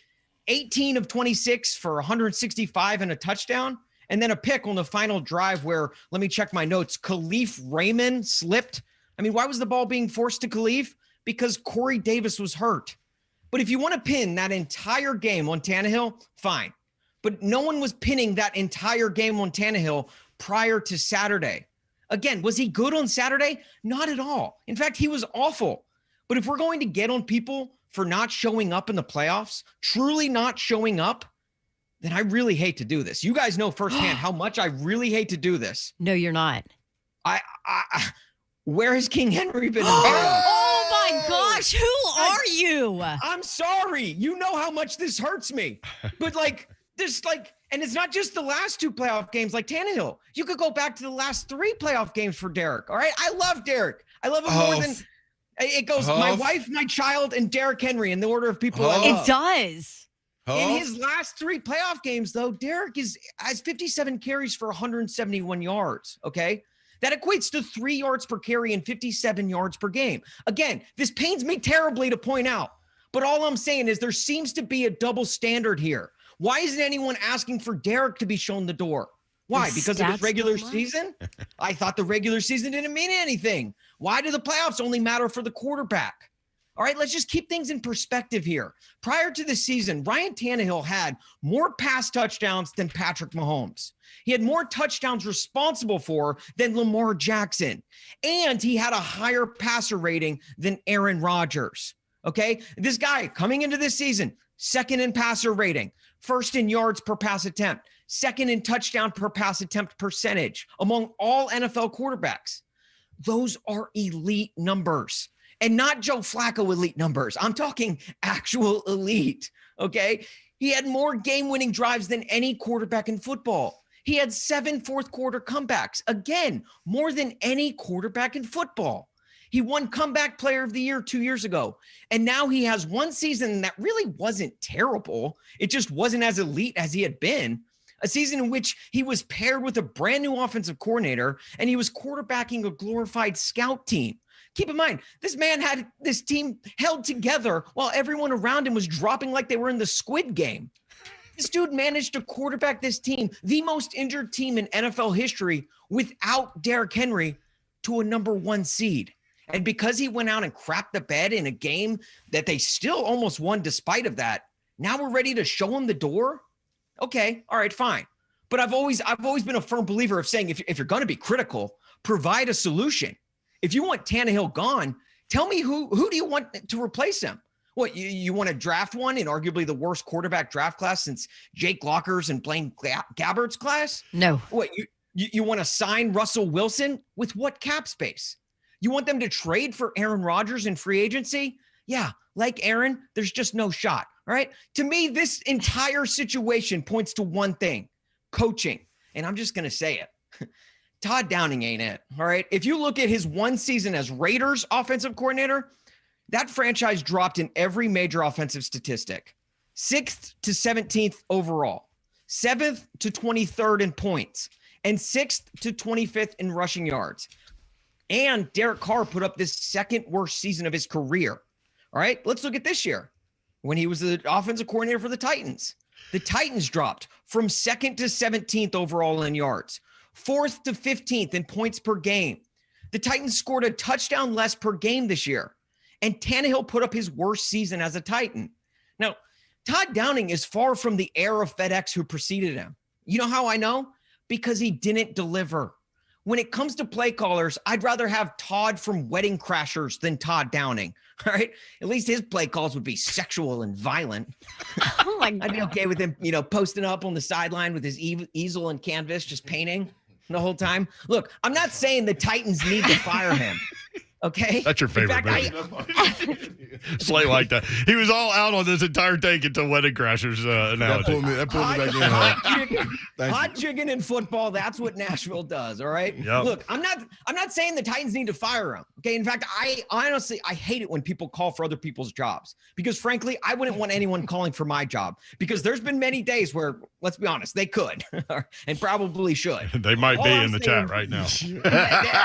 18 of 26 for 165 and a touchdown, and then a pick on the final drive where, let me check my notes, Khalif Raymond slipped. I mean, why was the ball being forced to Khalif? Because Corey Davis was hurt. But if you want to pin that entire game on Tannehill, fine. But no one was pinning that entire game on Tannehill prior to Saturday. Again, was he good on Saturday? Not at all. In fact, he was awful. But if we're going to get on people for not showing up in the playoffs, truly not showing up, then I really hate to do this. You guys know firsthand how much I really hate to do this. No, you're not. Where has King Henry been in the playoffs? Oh my gosh, who are you? I'm sorry. You know how much this hurts me. But and it's not just the last 2 playoff games like Tannehill. You could go back to the last 3 playoff games for Derek. All right. I love Derek. I love him more than it goes my wife, my child, and Derek Henry in the order of people I love. It does. In his last 3 playoff games, though, Derek has 57 carries for 171 yards. Okay. That equates to 3 yards per carry and 57 yards per game. Again, this pains me terribly to point out, but all I'm saying is there seems to be a double standard here. Why isn't anyone asking for Derek to be shown the door? Why? Because of his regular season? I thought the regular season didn't mean anything. Why do the playoffs only matter for the quarterback? All right, let's just keep things in perspective here. Prior to the season, Ryan Tannehill had more pass touchdowns than Patrick Mahomes. He had more touchdowns responsible for than Lamar Jackson. And he had a higher passer rating than Aaron Rodgers. Okay, this guy coming into this season, 2nd in passer rating, 1st in yards per pass attempt, 2nd in touchdown per pass attempt percentage among all NFL quarterbacks. Those are elite numbers. And not Joe Flacco elite numbers. I'm talking actual elite, okay? He had more game-winning drives than any quarterback in football. He had 7 fourth-quarter comebacks. Again, more than any quarterback in football. He won Comeback Player of the Year 2 years ago. And now he has one season that really wasn't terrible. It just wasn't as elite as he had been. A season in which he was paired with a brand new offensive coordinator and he was quarterbacking a glorified scout team. Keep in mind, this man had this team held together while everyone around him was dropping like they were in the Squid Game. This dude managed to quarterback this team, the most injured team in NFL history, without Derrick Henry, to a number 1 seed. And because he went out and crapped the bed in a game that they still almost won despite of that, now we're ready to show him the door? Okay, all right, fine. But I've always been a firm believer of saying if you're going to be critical, provide a solution. If you want Tannehill gone, tell me who do you want to replace him? What, you want to draft one in arguably the worst quarterback draft class since Jake Locker's and Blaine Gabbert's class? No. What, you want to sign Russell Wilson with what cap space? You want them to trade for Aaron Rodgers in free agency? Yeah, like Aaron, there's just no shot. All right. To me, this entire situation points to one thing: coaching. And I'm just going to say it. Todd Downing ain't it. All right. If you look at his one season as Raiders offensive coordinator, that franchise dropped in every major offensive statistic. 6th to 17th overall, 7th to 23rd in points, and 6th to 25th in rushing yards. And Derek Carr put up this second worst season of his career. All right. Let's look at this year when he was the offensive coordinator for the Titans. The Titans dropped from 2nd to 17th overall in yards, 4th to 15th in points per game. The Titans scored a touchdown less per game this year, and Tannehill put up his worst season as a Titan. Now, Todd Downing is far from the heir of FedEx who preceded him. You know how I know? Because he didn't deliver. When it comes to play callers, I'd rather have Todd from Wedding Crashers than Todd Downing. All right. At least his play calls would be sexual and violent. Oh my God. I'd be okay with him, posting up on the sideline with his easel and canvas, just painting the whole time. Look, I'm not saying the Titans need to fire him. Okay. That's your favorite movie. Slay like that. He was all out on this entire take until Wedding Crashers analogy. That pulled me back in. Hot chicken in football. That's what Nashville does. All right. Yep. Look, I'm not saying the Titans need to fire him. Okay. In fact, I hate it when people call for other people's jobs because frankly, I wouldn't want anyone calling for my job because there's been many days where, let's be honest, they could and probably should. They might be in the chat right now.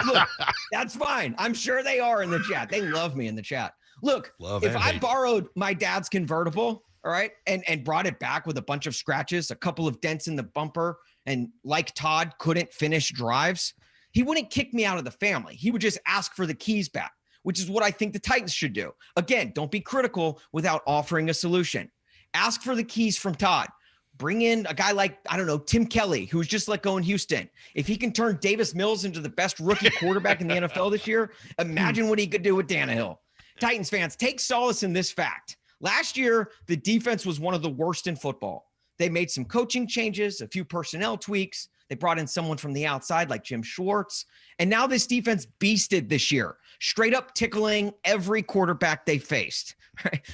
Look, that's fine. I'm sure they are in the chat. They love me in the chat. Look, if I borrowed my dad's convertible, all right, and brought it back with a bunch of scratches, a couple of dents in the bumper, and like Todd couldn't finish drives, he wouldn't kick me out of the family. He would just ask for the keys back, which is what I think the Titans should do. Again, don't be critical without offering a solution. Ask for the keys from Todd. Bring in a guy like, I don't know, Tim Kelly, who's just let go in Houston. If he can turn Davis Mills into the best rookie quarterback in the NFL this year, imagine what he could do with Tannehill. Titans fans, take solace in this fact. Last year, the defense was one of the worst in football. They made some coaching changes, a few personnel tweaks. They brought in someone from the outside like Jim Schwartz. And now this defense beasted this year, straight up tickling every quarterback they faced.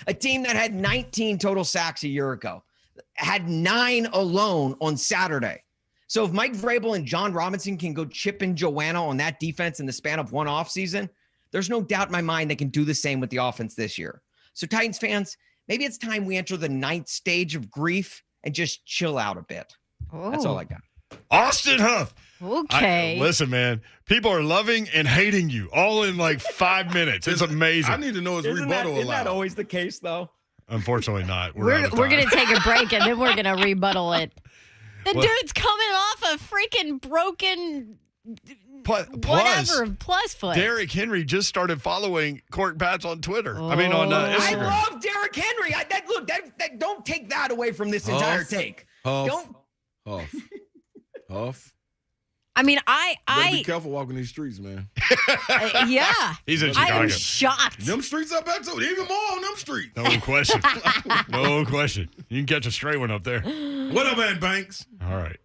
A team that had 19 total sacks a year ago had 9 alone on Saturday. So if Mike Vrabel and John Robinson can go Chip and Joanna on that defense in the span of one offseason, there's no doubt in my mind they can do the same with the offense this year. So Titans fans, maybe it's time we enter the 9th stage of grief and just chill out a bit. Oh. That's all I got. Austin Huff. Okay. Listen, man, people are loving and hating you all in like 5 minutes. It's amazing. I need to know his rebuttal Isn't that allowed. always the case, though? Unfortunately not. We're going to take a break and then we're going to rebuttal it. The What? dude's coming off a freaking broken plus foot. Derrick Henry just started following Cork Pats on Twitter. Oh. I mean, on I Instagram. love Derrick Henry. Don't take that away from this entire take. Huff. Don't. Huff. I mean, Better be careful walking these streets, man. yeah. He's in I Chicago. am shocked. Them streets up there too. Even more on them streets. No question. No question. You can catch a stray one up there. What up, man, Banks? All right.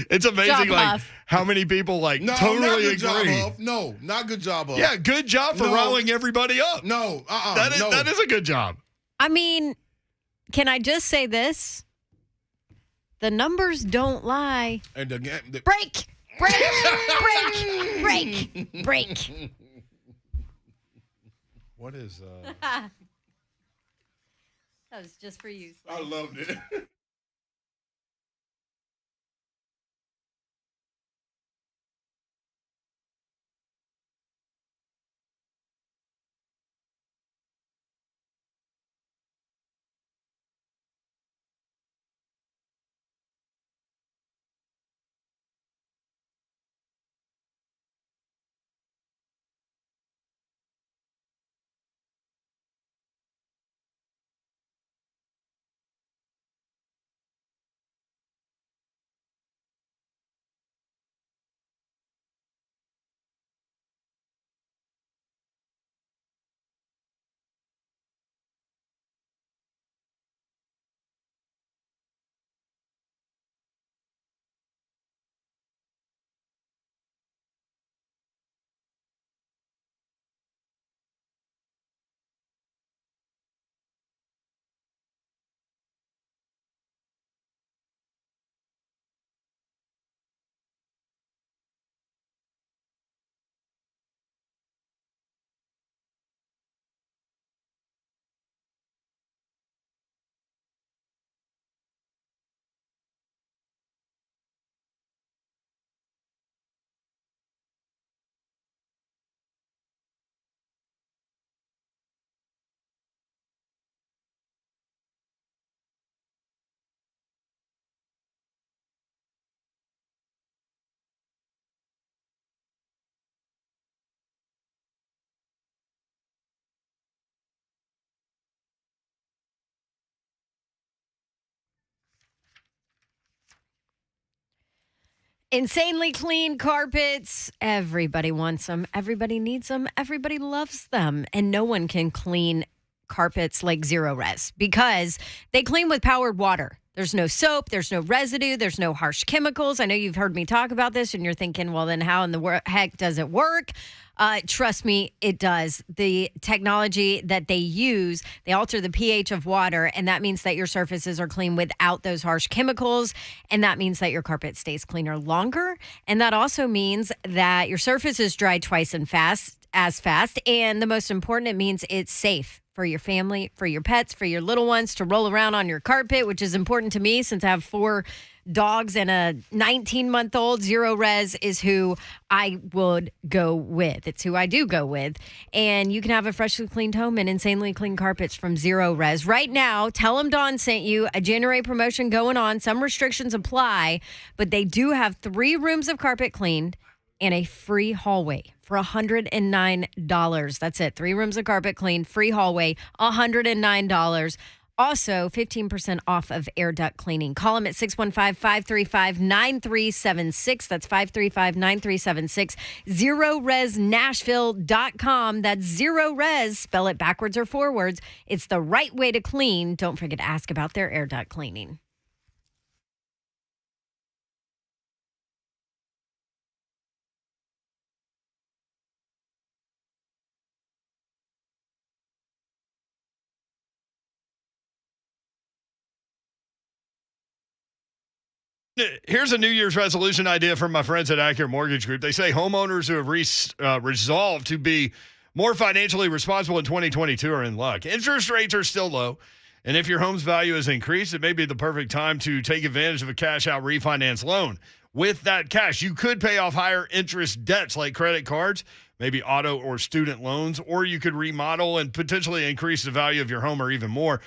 It's amazing, Job, like Huff. how many people like No, not totally good job, agree. Huff. No, not good job, Huff. Yeah, good job for No. riling everybody up. No, That is a good job. I mean, can I just say this? The numbers don't lie. And Break! Break! What is That was just for you, Slade. I loved it. Insanely clean carpets. Everybody wants them. Everybody needs them. Everybody loves them. And no one can clean carpets like Zero Res because they clean with powered water. There's no soap. There's no residue. There's no harsh chemicals. I know you've heard me talk about this and you're thinking, well, then how in the heck does it work? Trust me, it does. The technology that they use, they alter the pH of water, and that means that your surfaces are clean without those harsh chemicals, and that means that your carpet stays cleaner longer, and that also means that your surfaces dry twice as fast, and the most important, it means it's safe for your family, for your pets, for your little ones to roll around on your carpet, which is important to me since I have 4 dogs and a 19-month-old. Zero Res is who I would go with. It's who I do go with. And you can have a freshly cleaned home and insanely clean carpets from Zero Res. Right now, tell them Dawn sent you. A January promotion going on. Some restrictions apply, but they do have 3 rooms of carpet cleaned and a free hallway for $109. That's it. 3 rooms of carpet cleaned, free hallway, $109. Also, 15% off of air duct cleaning. Call them at 615-535-9376. That's 535-9376. ZeroResNashville.com. That's Zero Res. Spell it backwards or forwards. It's the right way to clean. Don't forget to ask about their air duct cleaning. Here's a New Year's resolution idea from my friends at Accurate Mortgage Group. They say homeowners who have resolved to be more financially responsible in 2022 are in luck. Interest rates are still low, and if your home's value has increased, it may be the perfect time to take advantage of a cash-out refinance loan. With that cash, you could pay off higher interest debts like credit cards, maybe auto or student loans, or you could remodel and potentially increase the value of your home or even more.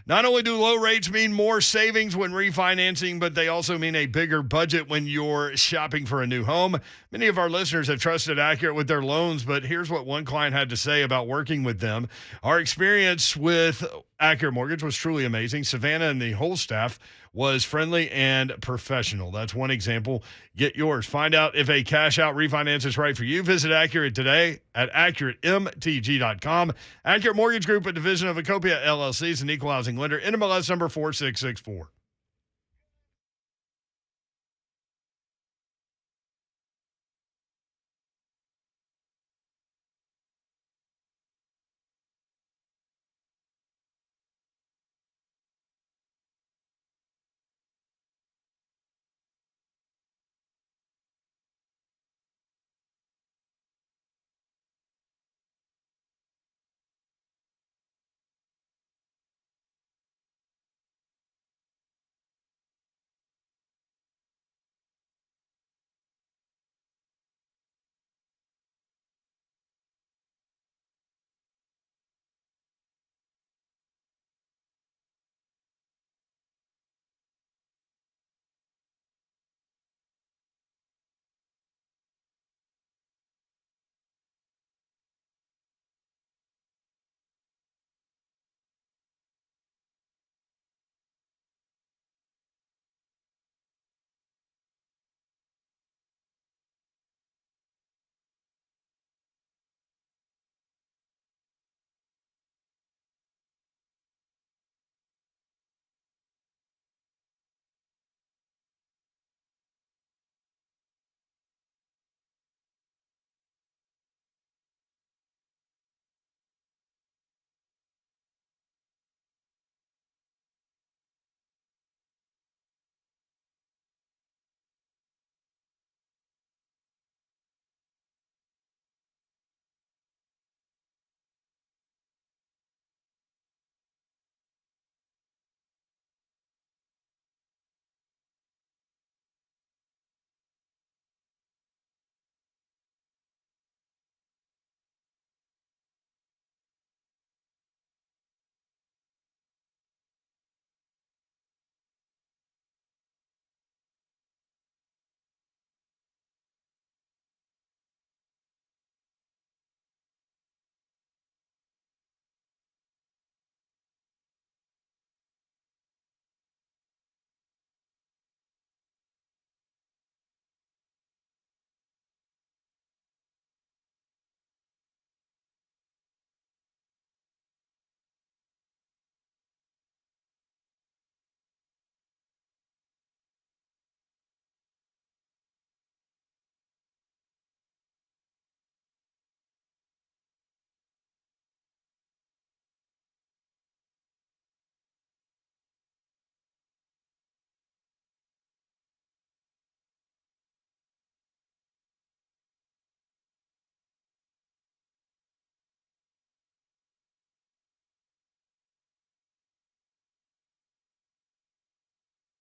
Not only do low rates mean more savings when refinancing, but they also mean a bigger budget when you're shopping for a new home. Many of our listeners have trusted Accurate with their loans, but here's what one client had to say about working with them. Our experience with Accurate Mortgage was truly amazing. Savannah and the whole staff was friendly and professional. That's one example. Get yours. Find out if a cash-out refinance is right for you. Visit Accurate today at AccurateMTG.com. Accurate Mortgage Group, a division of Acopia LLC, is an equal housing lender. NMLS number 4664.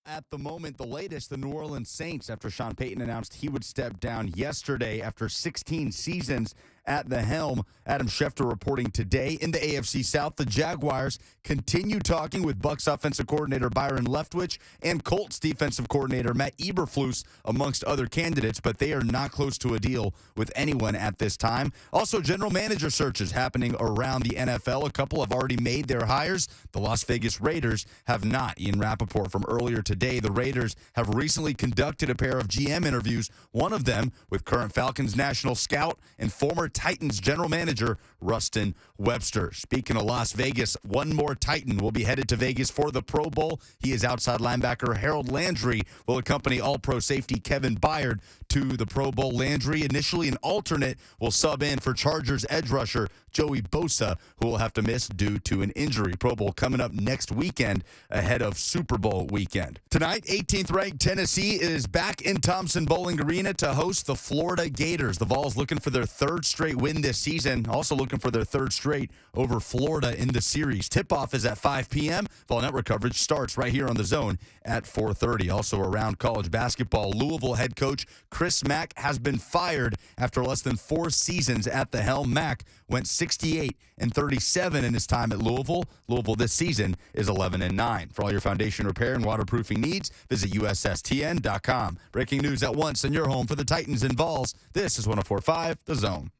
at the moment, the latest, the New Orleans Saints, after Sean Payton announced he would step down yesterday after 16 seasons at the helm. Adam Schefter reporting today in the AFC South. The Jaguars continue talking with Bucs offensive coordinator Byron Leftwich and Colts defensive coordinator Matt Eberflus, amongst other candidates, but they are not close to a deal with anyone at this time. Also, general manager searches happening around the NFL. A couple have already made their hires. The Las Vegas Raiders have not. Ian Rappaport from earlier today. The Raiders have recently conducted a pair of GM interviews, one of them with current Falcons national scout and former Titans general manager Rustin Webster. Speaking of Las Vegas, one more Titan will be headed to Vegas for the Pro Bowl. He is outside linebacker Harold Landry will accompany All-Pro safety Kevin Byard to the Pro Bowl. Landry, initially an alternate, will sub in for Chargers edge rusher Joey Bosa, who will have to miss due to an injury. Pro Bowl coming up next weekend ahead of Super Bowl weekend. Tonight, 18th-ranked Tennessee is back in Thompson Bowling Arena to host the Florida Gators. The Vols looking for their third straight win this season, also looking for their third straight over Florida in the series. Tip-off is at 5 p.m. Vol Network coverage starts right here on The Zone at 4:30. Also around college basketball, Louisville head coach Chris Mack has been fired after less than 4 seasons at the helm. Mack went 68-37 in his time at Louisville. Louisville this season is 11-9. For all your foundation repair and waterproofing needs, visit USSTN.com. Breaking news at once in your home for the Titans and Vols. This is 104.5 The Zone.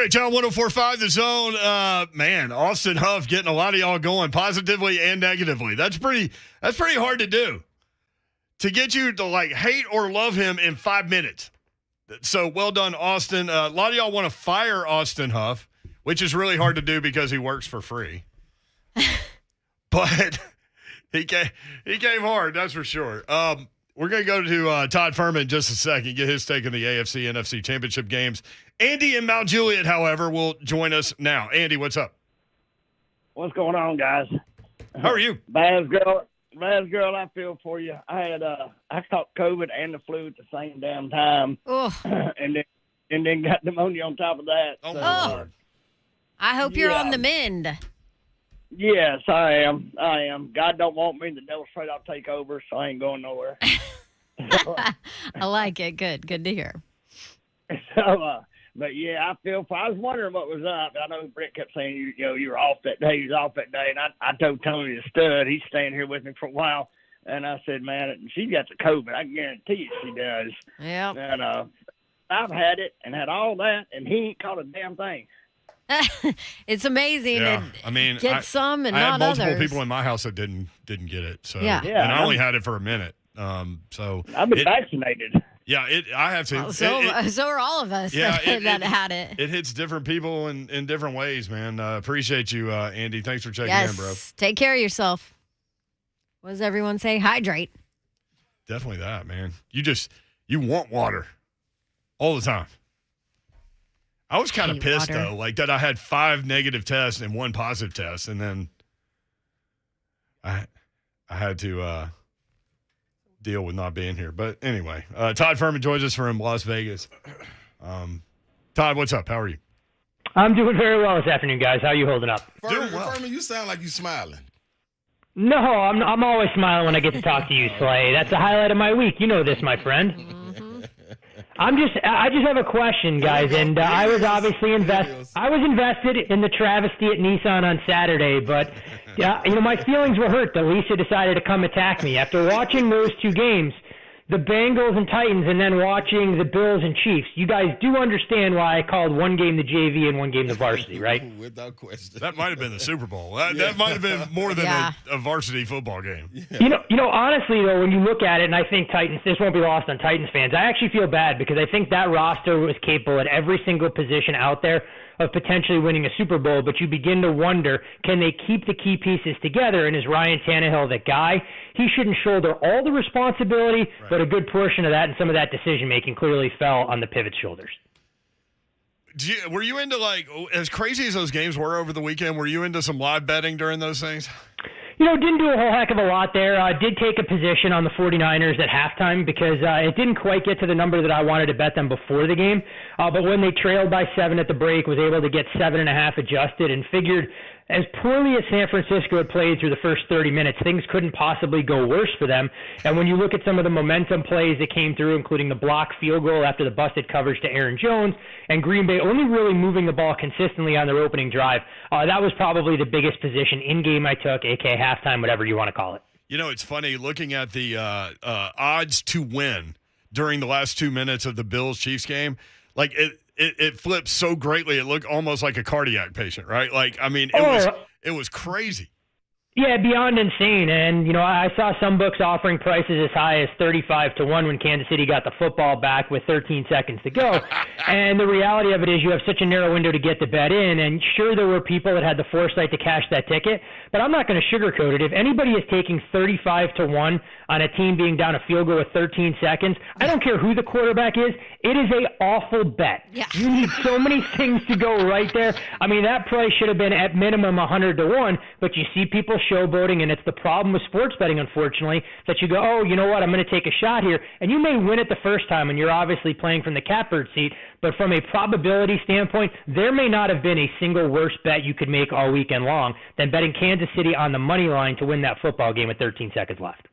John 104.5 The Zone. Man, Austin Huff getting a lot of y'all going positively and negatively. That's pretty hard to do. To get you to like hate or love him in 5 minutes. So well done, Austin. A lot of y'all want to fire Austin Huff, which is really hard to do because he works for free. But he came hard, that's for sure. We're going to go to Todd Fuhrman in just a second, get his take on the AFC, NFC championship games. Andy in Mount Juliet, however, will join us now. Andy, what's up? What's going on, guys? How are you? Baz girl, I feel for you. I caught COVID and the flu at the same damn time, and then got pneumonia on top of that. Oh, my Lord. I hope you're on the mend. Yes, I am. God don't want me. The devil's afraid I'll take over, so I ain't going nowhere. I like it. Good to hear. But yeah, I was wondering what was up. I know Brett kept saying you were off that day. He was off that day, and I told Tony the stud. He's staying here with me for a while, and I said, man, she's got the COVID. I can guarantee you she does. Yeah. And I've had it and had all that, and he ain't caught a damn thing. It's amazing. Yeah, I mean, get some and I not had multiple others. people in my house that didn't get it. So yeah, and I only had it for a minute. So I've been vaccinated. Yeah, I have to. So are all of us that had it. It hits different people in different ways, man. Appreciate you, Andy. Thanks for checking in, bro. Take care of yourself. What does everyone say? Hydrate. Definitely that, man. You want water all the time. I was kind of pissed, though, like that I had 5 negative tests and 1 positive test, and then I had to deal with not being here. But anyway, Todd Fuhrman joins us from Las Vegas. Todd, what's up? How are you? I'm doing very well this afternoon, guys. How are you holding up? Fuhrman, you sound like you smiling. No, I'm always smiling when I get to talk to you, Slay. That's the highlight of my week. You know this, my friend. I just have a question, guys, and I was obviously invested. I was invested in the travesty at Nissan on Saturday, but my feelings were hurt that Lisa decided to come attack me after watching those 2 games, the Bengals and Titans, and then watching the Bills and Chiefs. You guys do understand why I called one game the JV and one game the varsity, right? Without question. That might have been the Super Bowl. That might have been more than a varsity football game. Yeah. Honestly, though, when you look at it, and I think this won't be lost on Titans fans, I actually feel bad because I think that roster was capable at every single position out there of potentially winning a Super Bowl, but you begin to wonder, can they keep the key pieces together? And is Ryan Tannehill the guy? He shouldn't shoulder all the responsibility, but a good portion of that and some of that decision-making clearly fell on the pivot's shoulders. Were you into, as crazy as those games were over the weekend, were you into some live betting during those things? Didn't do a whole heck of a lot there. Did take a position on the 49ers at halftime because it didn't quite get to the number that I wanted to bet them before the game. But when they trailed by 7 at the break, was able to get 7.5 adjusted and figured as poorly as San Francisco had played through the first 30 minutes, things couldn't possibly go worse for them. And when you look at some of the momentum plays that came through, including the blocked field goal after the busted coverage to Aaron Jones, and Green Bay only really moving the ball consistently on their opening drive, that was probably the biggest position in-game I took, a.k.a. halftime, whatever you want to call it. It's funny looking at the odds to win during the last 2 minutes of the Bills-Chiefs game. Like, it flipped so greatly, it looked almost like a cardiac patient, right? Like, I mean, it was crazy. Yeah, beyond insane. And, I saw some books offering prices as high as 35-1 when Kansas City got the football back with 13 seconds to go. And the reality of it is you have such a narrow window to get the bet in. And sure, there were people that had the foresight to cash that ticket, but I'm not going to sugarcoat it. If anybody is taking 35-1 on a team being down a field goal with 13 seconds, I don't care who the quarterback is, it is a awful bet. Yeah. You need so many things to go right there. I mean, that price should have been at minimum 100-1, but you see people showboating, and it's the problem with sports betting, unfortunately, that you go, oh, you know what, I'm going to take a shot here, and you may win it the first time, and you're obviously playing from the catbird seat, but from a probability standpoint, there may not have been a single worse bet you could make all weekend long than betting Kansas City on the money line to win that football game with 13 seconds left.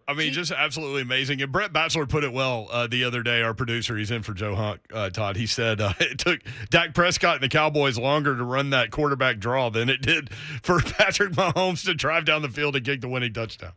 I mean, just absolutely amazing. And Brett Batchelor put it well the other day, our producer. He's in for Joe Hunk, Todd. He said it took Dak Prescott and the Cowboys longer to run that quarterback draw than it did for Patrick Mahomes to drive down the field and kick the winning touchdown.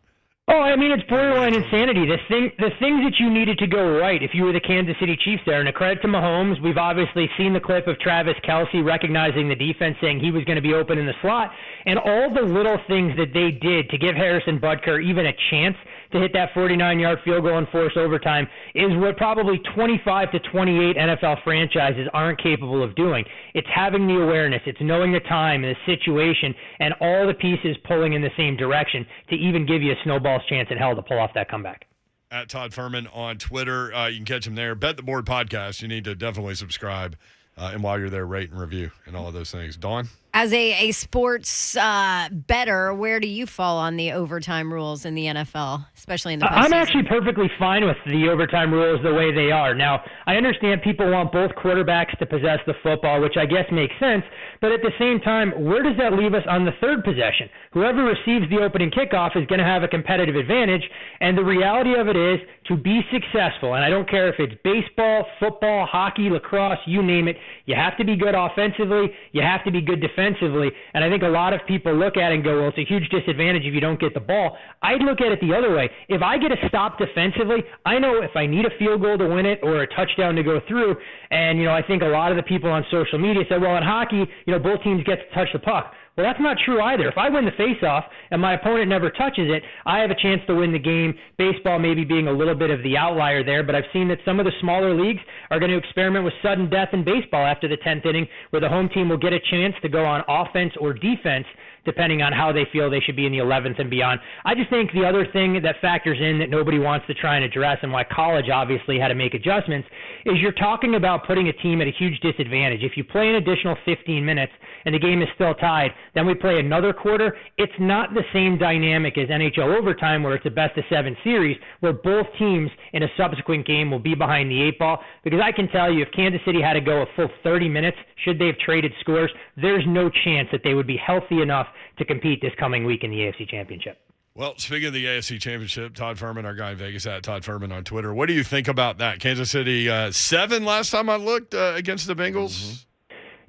Oh, I mean, it's borderline insanity. The things that you needed to go right if you were the Kansas City Chiefs there, and a credit to Mahomes, we've obviously seen the clip of Travis Kelce recognizing the defense, saying he was going to be open in the slot, and all the little things that they did to give Harrison Butker even a chance to hit that 49-yard field goal and force overtime is what probably 25 to 28 NFL franchises aren't capable of doing. It's having the awareness, it's knowing the time and the situation, and all the pieces pulling in the same direction to even give you a snowball's chance in hell to pull off that comeback. At Todd Fuhrman on Twitter. You can catch him there. Bet the Board podcast. You need to definitely subscribe. And while you're there, rate and review and all of those things. Dawn? As a sports bettor, where do you fall on the overtime rules in the NFL, especially in the postseason? I'm actually perfectly fine with the overtime rules the way they are. Now, I understand people want both quarterbacks to possess the football, which I guess makes sense, but at the same time, where does that leave us on the third possession? Whoever receives the opening kickoff is going to have a competitive advantage, and the reality of it is, to be successful, and I don't care if it's baseball, football, hockey, lacrosse, you name it, you have to be good offensively, you have to be good defensively, and I think a lot of people look at it and go, well, it's a huge disadvantage if you don't get the ball. I'd look at it the other way. If I get a stop defensively, I know if I need a field goal to win it or a touchdown to go through, and, I think a lot of the people on social media say, well, in hockey, both teams get to touch the puck. Well, that's not true either. If I win the face-off and my opponent never touches it, I have a chance to win the game. Baseball maybe being a little bit of the outlier there, but I've seen that some of the smaller leagues are going to experiment with sudden death in baseball after the 10th inning, where the home team will get a chance to go on offense or defense depending on how they feel they should be in the 11th and beyond. I just think the other thing that factors in that nobody wants to try and address, and why college obviously had to make adjustments, is you're talking about putting a team at a huge disadvantage. If you play an additional 15 minutes and the game is still tied, then we play another quarter, it's not the same dynamic as NHL overtime where it's a best-of-7 series where both teams in a subsequent game will be behind the 8 ball. Because I can tell you, if Kansas City had to go a full 30 minutes, should they have traded scores, there's no chance that they would be healthy enough to compete this coming week in the AFC Championship. Well, speaking of the AFC Championship, Todd Fuhrman, our guy in Vegas, at Todd Fuhrman on Twitter. What do you think about that? Kansas City 7 last time I looked against the Bengals. Mm-hmm.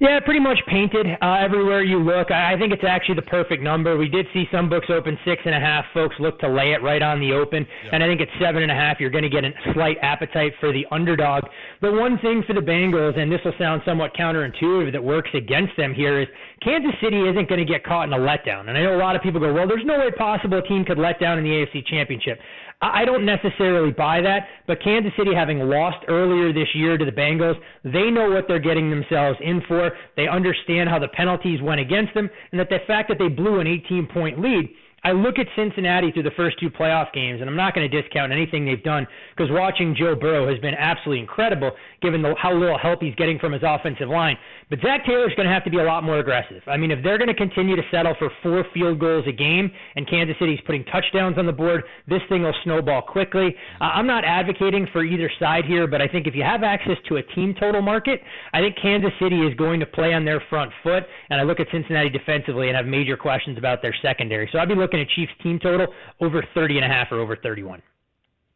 Yeah, pretty much painted everywhere you look. I think it's actually the perfect number. We did see some books open 6.5. Folks look to lay it right on the open. Yeah. And I think at 7.5, you're going to get a slight appetite for the underdog. The one thing for the Bengals, and this will sound somewhat counterintuitive, that works against them here is Kansas City isn't going to get caught in a letdown. And I know a lot of people go, well, there's no way possible a team could let down in the AFC Championship. I don't necessarily buy that, but Kansas City, having lost earlier this year to the Bengals, they know what they're getting themselves in for. They understand how the penalties went against them, and that the fact that they blew an 18-point lead I look at Cincinnati through the first 2 playoff games, and I'm not going to discount anything they've done because watching Joe Burrow has been absolutely incredible given how little help he's getting from his offensive line. But Zach Taylor's going to have to be a lot more aggressive. I mean, if they're going to continue to settle for 4 field goals a game and Kansas City's putting touchdowns on the board, this thing will snowball quickly. I'm not advocating for either side here, but I think if you have access to a team total market, I think Kansas City is going to play on their front foot, and I look at Cincinnati defensively and have major questions about their secondary. So I'd be looking at Chiefs team total over 30.5 or over 31.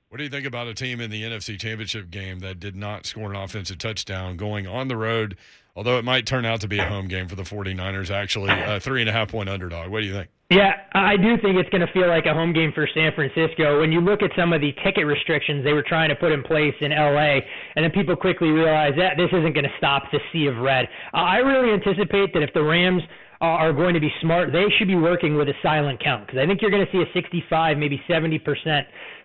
What do you think about a team in the NFC Championship game that did not score an offensive touchdown going on the road, although it might turn out to be a home game for the 49ers, actually a 3.5-point underdog? What do you think? Yeah, I do think it's going to feel like a home game for San Francisco. When you look at some of the ticket restrictions they were trying to put in place in L.A., and then people quickly realize that this isn't going to stop the sea of red. I really anticipate that if the Rams are going to be smart, they should be working with a silent count because I think you're going to see a 65, maybe 70%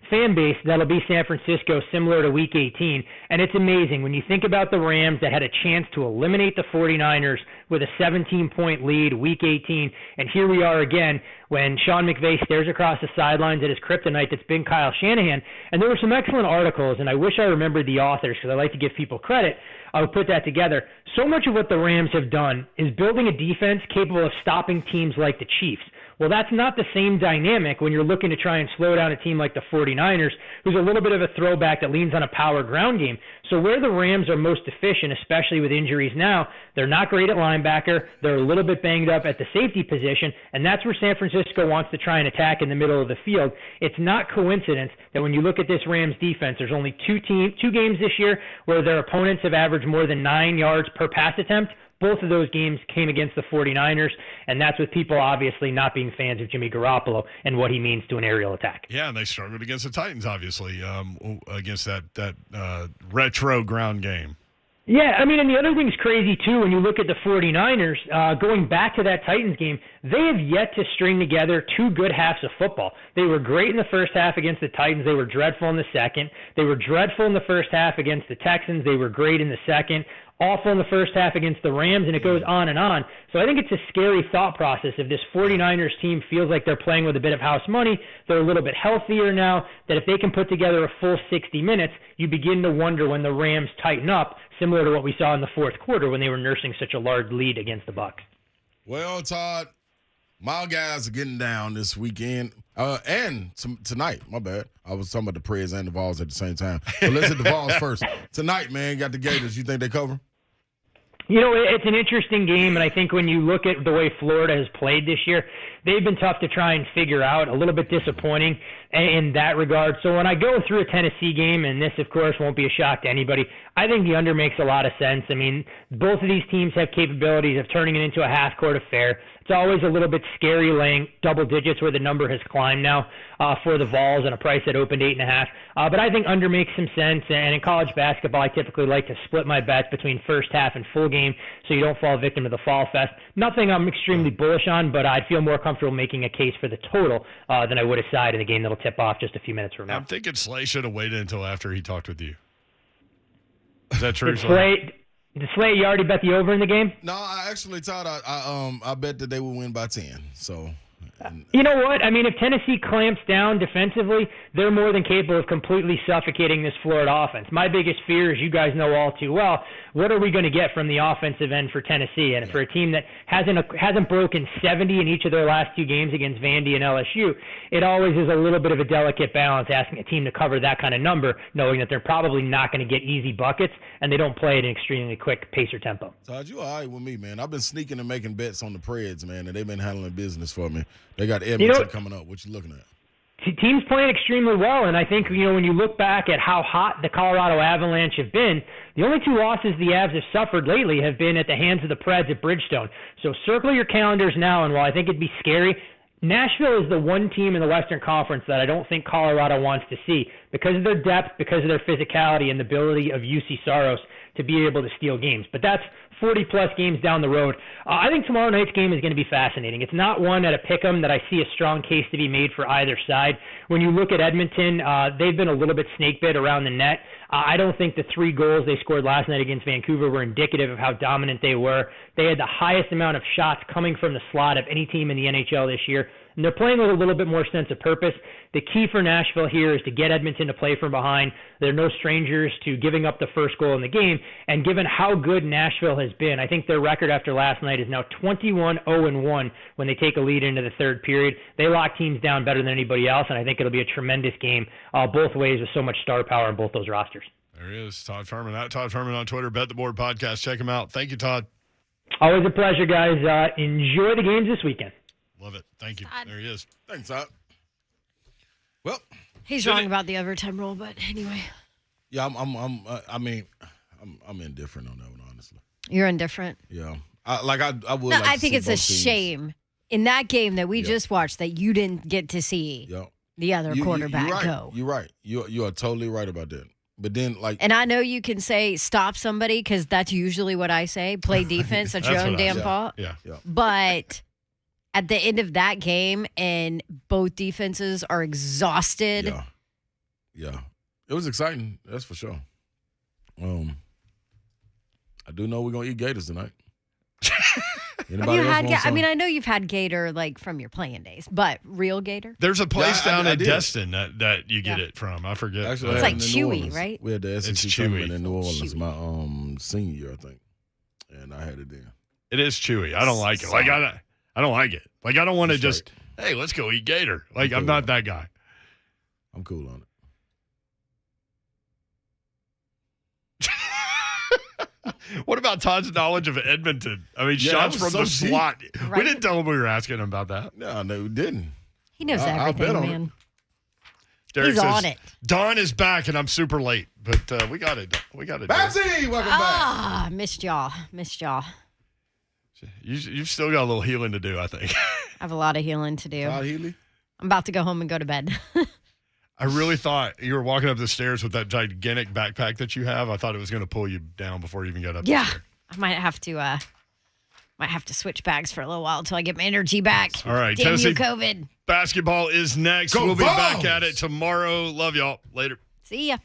fan base that'll be San Francisco, similar to Week 18. And it's amazing when you think about the Rams that had a chance to eliminate the 49ers with a 17-point lead Week 18. And here we are again when Sean McVay stares across the sidelines at his kryptonite that's been Kyle Shanahan. And there were some excellent articles, and I wish I remembered the authors because I like to give people credit. I would put that together. So much of what the Rams have done is building a defense capable of stopping teams like the Chiefs. Well, that's not the same dynamic when you're looking to try and slow down a team like the 49ers, who's a little bit of a throwback that leans on a power ground game. So where the Rams are most efficient, especially with injuries now, they're not great at linebacker. They're a little bit banged up at the safety position, and that's where San Francisco wants to try and attack in the middle of the field. It's not coincidence that when you look at this Rams defense, there's only two games this year where their opponents have averaged more than 9 yards per pass attempt. Both of those games came against the 49ers, and that's with people obviously not being fans of Jimmy Garoppolo and what he means to an aerial attack. Yeah, and they struggled against the Titans, obviously, against that retro ground game. Yeah, I mean, and the other thing's crazy, too, when you look at the 49ers, going back to that Titans game, they have yet to string together 2 good halves of football. They were great in the first half against the Titans. They were dreadful in the second. They were dreadful in the first half against the Texans. They were great in the second. Awful in the first half against the Rams, and it goes on and on. So I think it's a scary thought process. If this 49ers team feels like they're playing with a bit of house money, they're a little bit healthier now, that if they can put together a full 60 minutes, you begin to wonder when the Rams tighten up, similar to what we saw in the fourth quarter when they were nursing such a large lead against the Bucs. Well, Todd, my guys are getting down this weekend. And tonight, my bad. I was talking about the Preds and the Vols at the same time. But let's hit the Vols first. Tonight, man, got the Gators. You think they cover? You know, it's an interesting game, and I think when you look at the way Florida has played this year, they've been tough to try and figure out, a little bit disappointing in that regard. So when I go through a Tennessee game, and this, of course, won't be a shock to anybody, I think the under makes a lot of sense. I mean, both of these teams have capabilities of turning it into a half-court affair. It's always a little bit scary laying double digits where the number has climbed now for the Vols and a price that opened 8.5. But I think under makes some sense. And in college basketball, I typically like to split my bets between first half and full game so you don't fall victim to the fall fest. Nothing I'm extremely bullish on, but I'd feel more comfortable making a case for the total than I would a side in the game that'll tip off just a few minutes from now. I'm thinking Slay should have waited until after he talked with you. Is that true, Slay? Slay, you already bet the over in the game? No, I actually, Todd, I bet that they will win by 10. So, you know what? I mean, if Tennessee clamps down defensively, they're more than capable of completely suffocating this Florida offense. My biggest fear, as you guys know all too well, what are we going to get from the offensive end for Tennessee? And for a team that hasn't broken 70 in each of their last 2 games against Vandy and LSU, it always is a little bit of a delicate balance asking a team to cover that kind of number, knowing that they're probably not going to get easy buckets and they don't play at an extremely quick pace or tempo. Todd, you all right with me, man. I've been sneaking and making bets on the Preds, man, and they've been handling business for me. They got Edmonton coming up. What you looking at? Teams playing extremely well, and I think, when you look back at how hot the Colorado Avalanche have been, the only 2 losses the Avs have suffered lately have been at the hands of the Preds at Bridgestone. So circle your calendars now, and while I think it'd be scary, Nashville is the one team in the Western Conference that I don't think Colorado wants to see because of their depth, because of their physicality, and the ability of UC Saros to be able to steal games. But that's 40-plus games down the road. I think tomorrow night's game is going to be fascinating. It's not one at a pick'em that I see a strong case to be made for either side. When you look at Edmonton, they've been a little bit snake-bit around the net. I don't think the 3 goals they scored last night against Vancouver were indicative of how dominant they were. They had the highest amount of shots coming from the slot of any team in the NHL this year. and they're playing with a little bit more sense of purpose. The key for Nashville here is to get Edmonton to play from behind. They're no strangers to giving up the first goal in the game, and given how good Nashville has been, I think their record after last night is now 21-0-1 when they take a lead into the third period. They lock teams down better than anybody else, and I think it'll be a tremendous game both ways with so much star power in both those rosters. There he is, Todd Fuhrman. At Todd Fuhrman on Twitter, Bet the Board Podcast. Check him out. Thank you, Todd. Always a pleasure, guys. Enjoy the games this weekend. Love it. Thank you. Todd. There he is. Thanks, Todd. Well, He's wrong about the overtime rule, but anyway. yeah, I'm indifferent on that one, honestly. You're indifferent. Yeah, I would. No, like I to think see it's a both teams. shame in that game that we Yeah. just watched that you didn't get to see Yeah, the other quarterback you're right. go. You're right. You are totally right about that. But then, And I know you can say stop somebody because that's usually what I say. Play defense. That's your That's own what I damn say. fault. Yeah. But at the end of that game, and both defenses are exhausted. Yeah, it was exciting. That's for sure. I do know we're gonna eat gators tonight. Have you had? I mean, I know you've had gator like from your playing days, but real gator. There's a place Yeah, down I in did. Destin that you get it from. I forget. Actually, It's I like had it in New chewy, Orleans. right? We had the SEC It's tournament chewy. in New Orleans, Chewy. my senior year, I think, and I had it then. It is chewy. I don't like it. Like I don't like it. Like I don't want to just, hey, let's go eat gator. Like I'm not that guy. I'm cool on it. What about Todd's knowledge of Edmonton? I mean, Yeah, shots that from the was so deep. slot. We Right. didn't tell him we were asking him about that. No, we didn't. He knows I bet everything, on it. man. Derek He's says, on it. Dawn is back, and I'm super late, but we got it. We got it. Babsy, welcome back. Missed y'all. You've still got a little healing to do, I think. I have a lot of healing to do. Todd Healy. I'm about to go home and go to bed. I really thought you were walking up the stairs with that gigantic backpack that you have. I thought it was going to pull you down before you even got up. Yeah. the stairs. I might have to switch bags for a little while until I get my energy back. All right, Damn Tennessee you, COVID. basketball is next. Go We'll be back Vols! at it tomorrow. Love y'all. Later. See ya.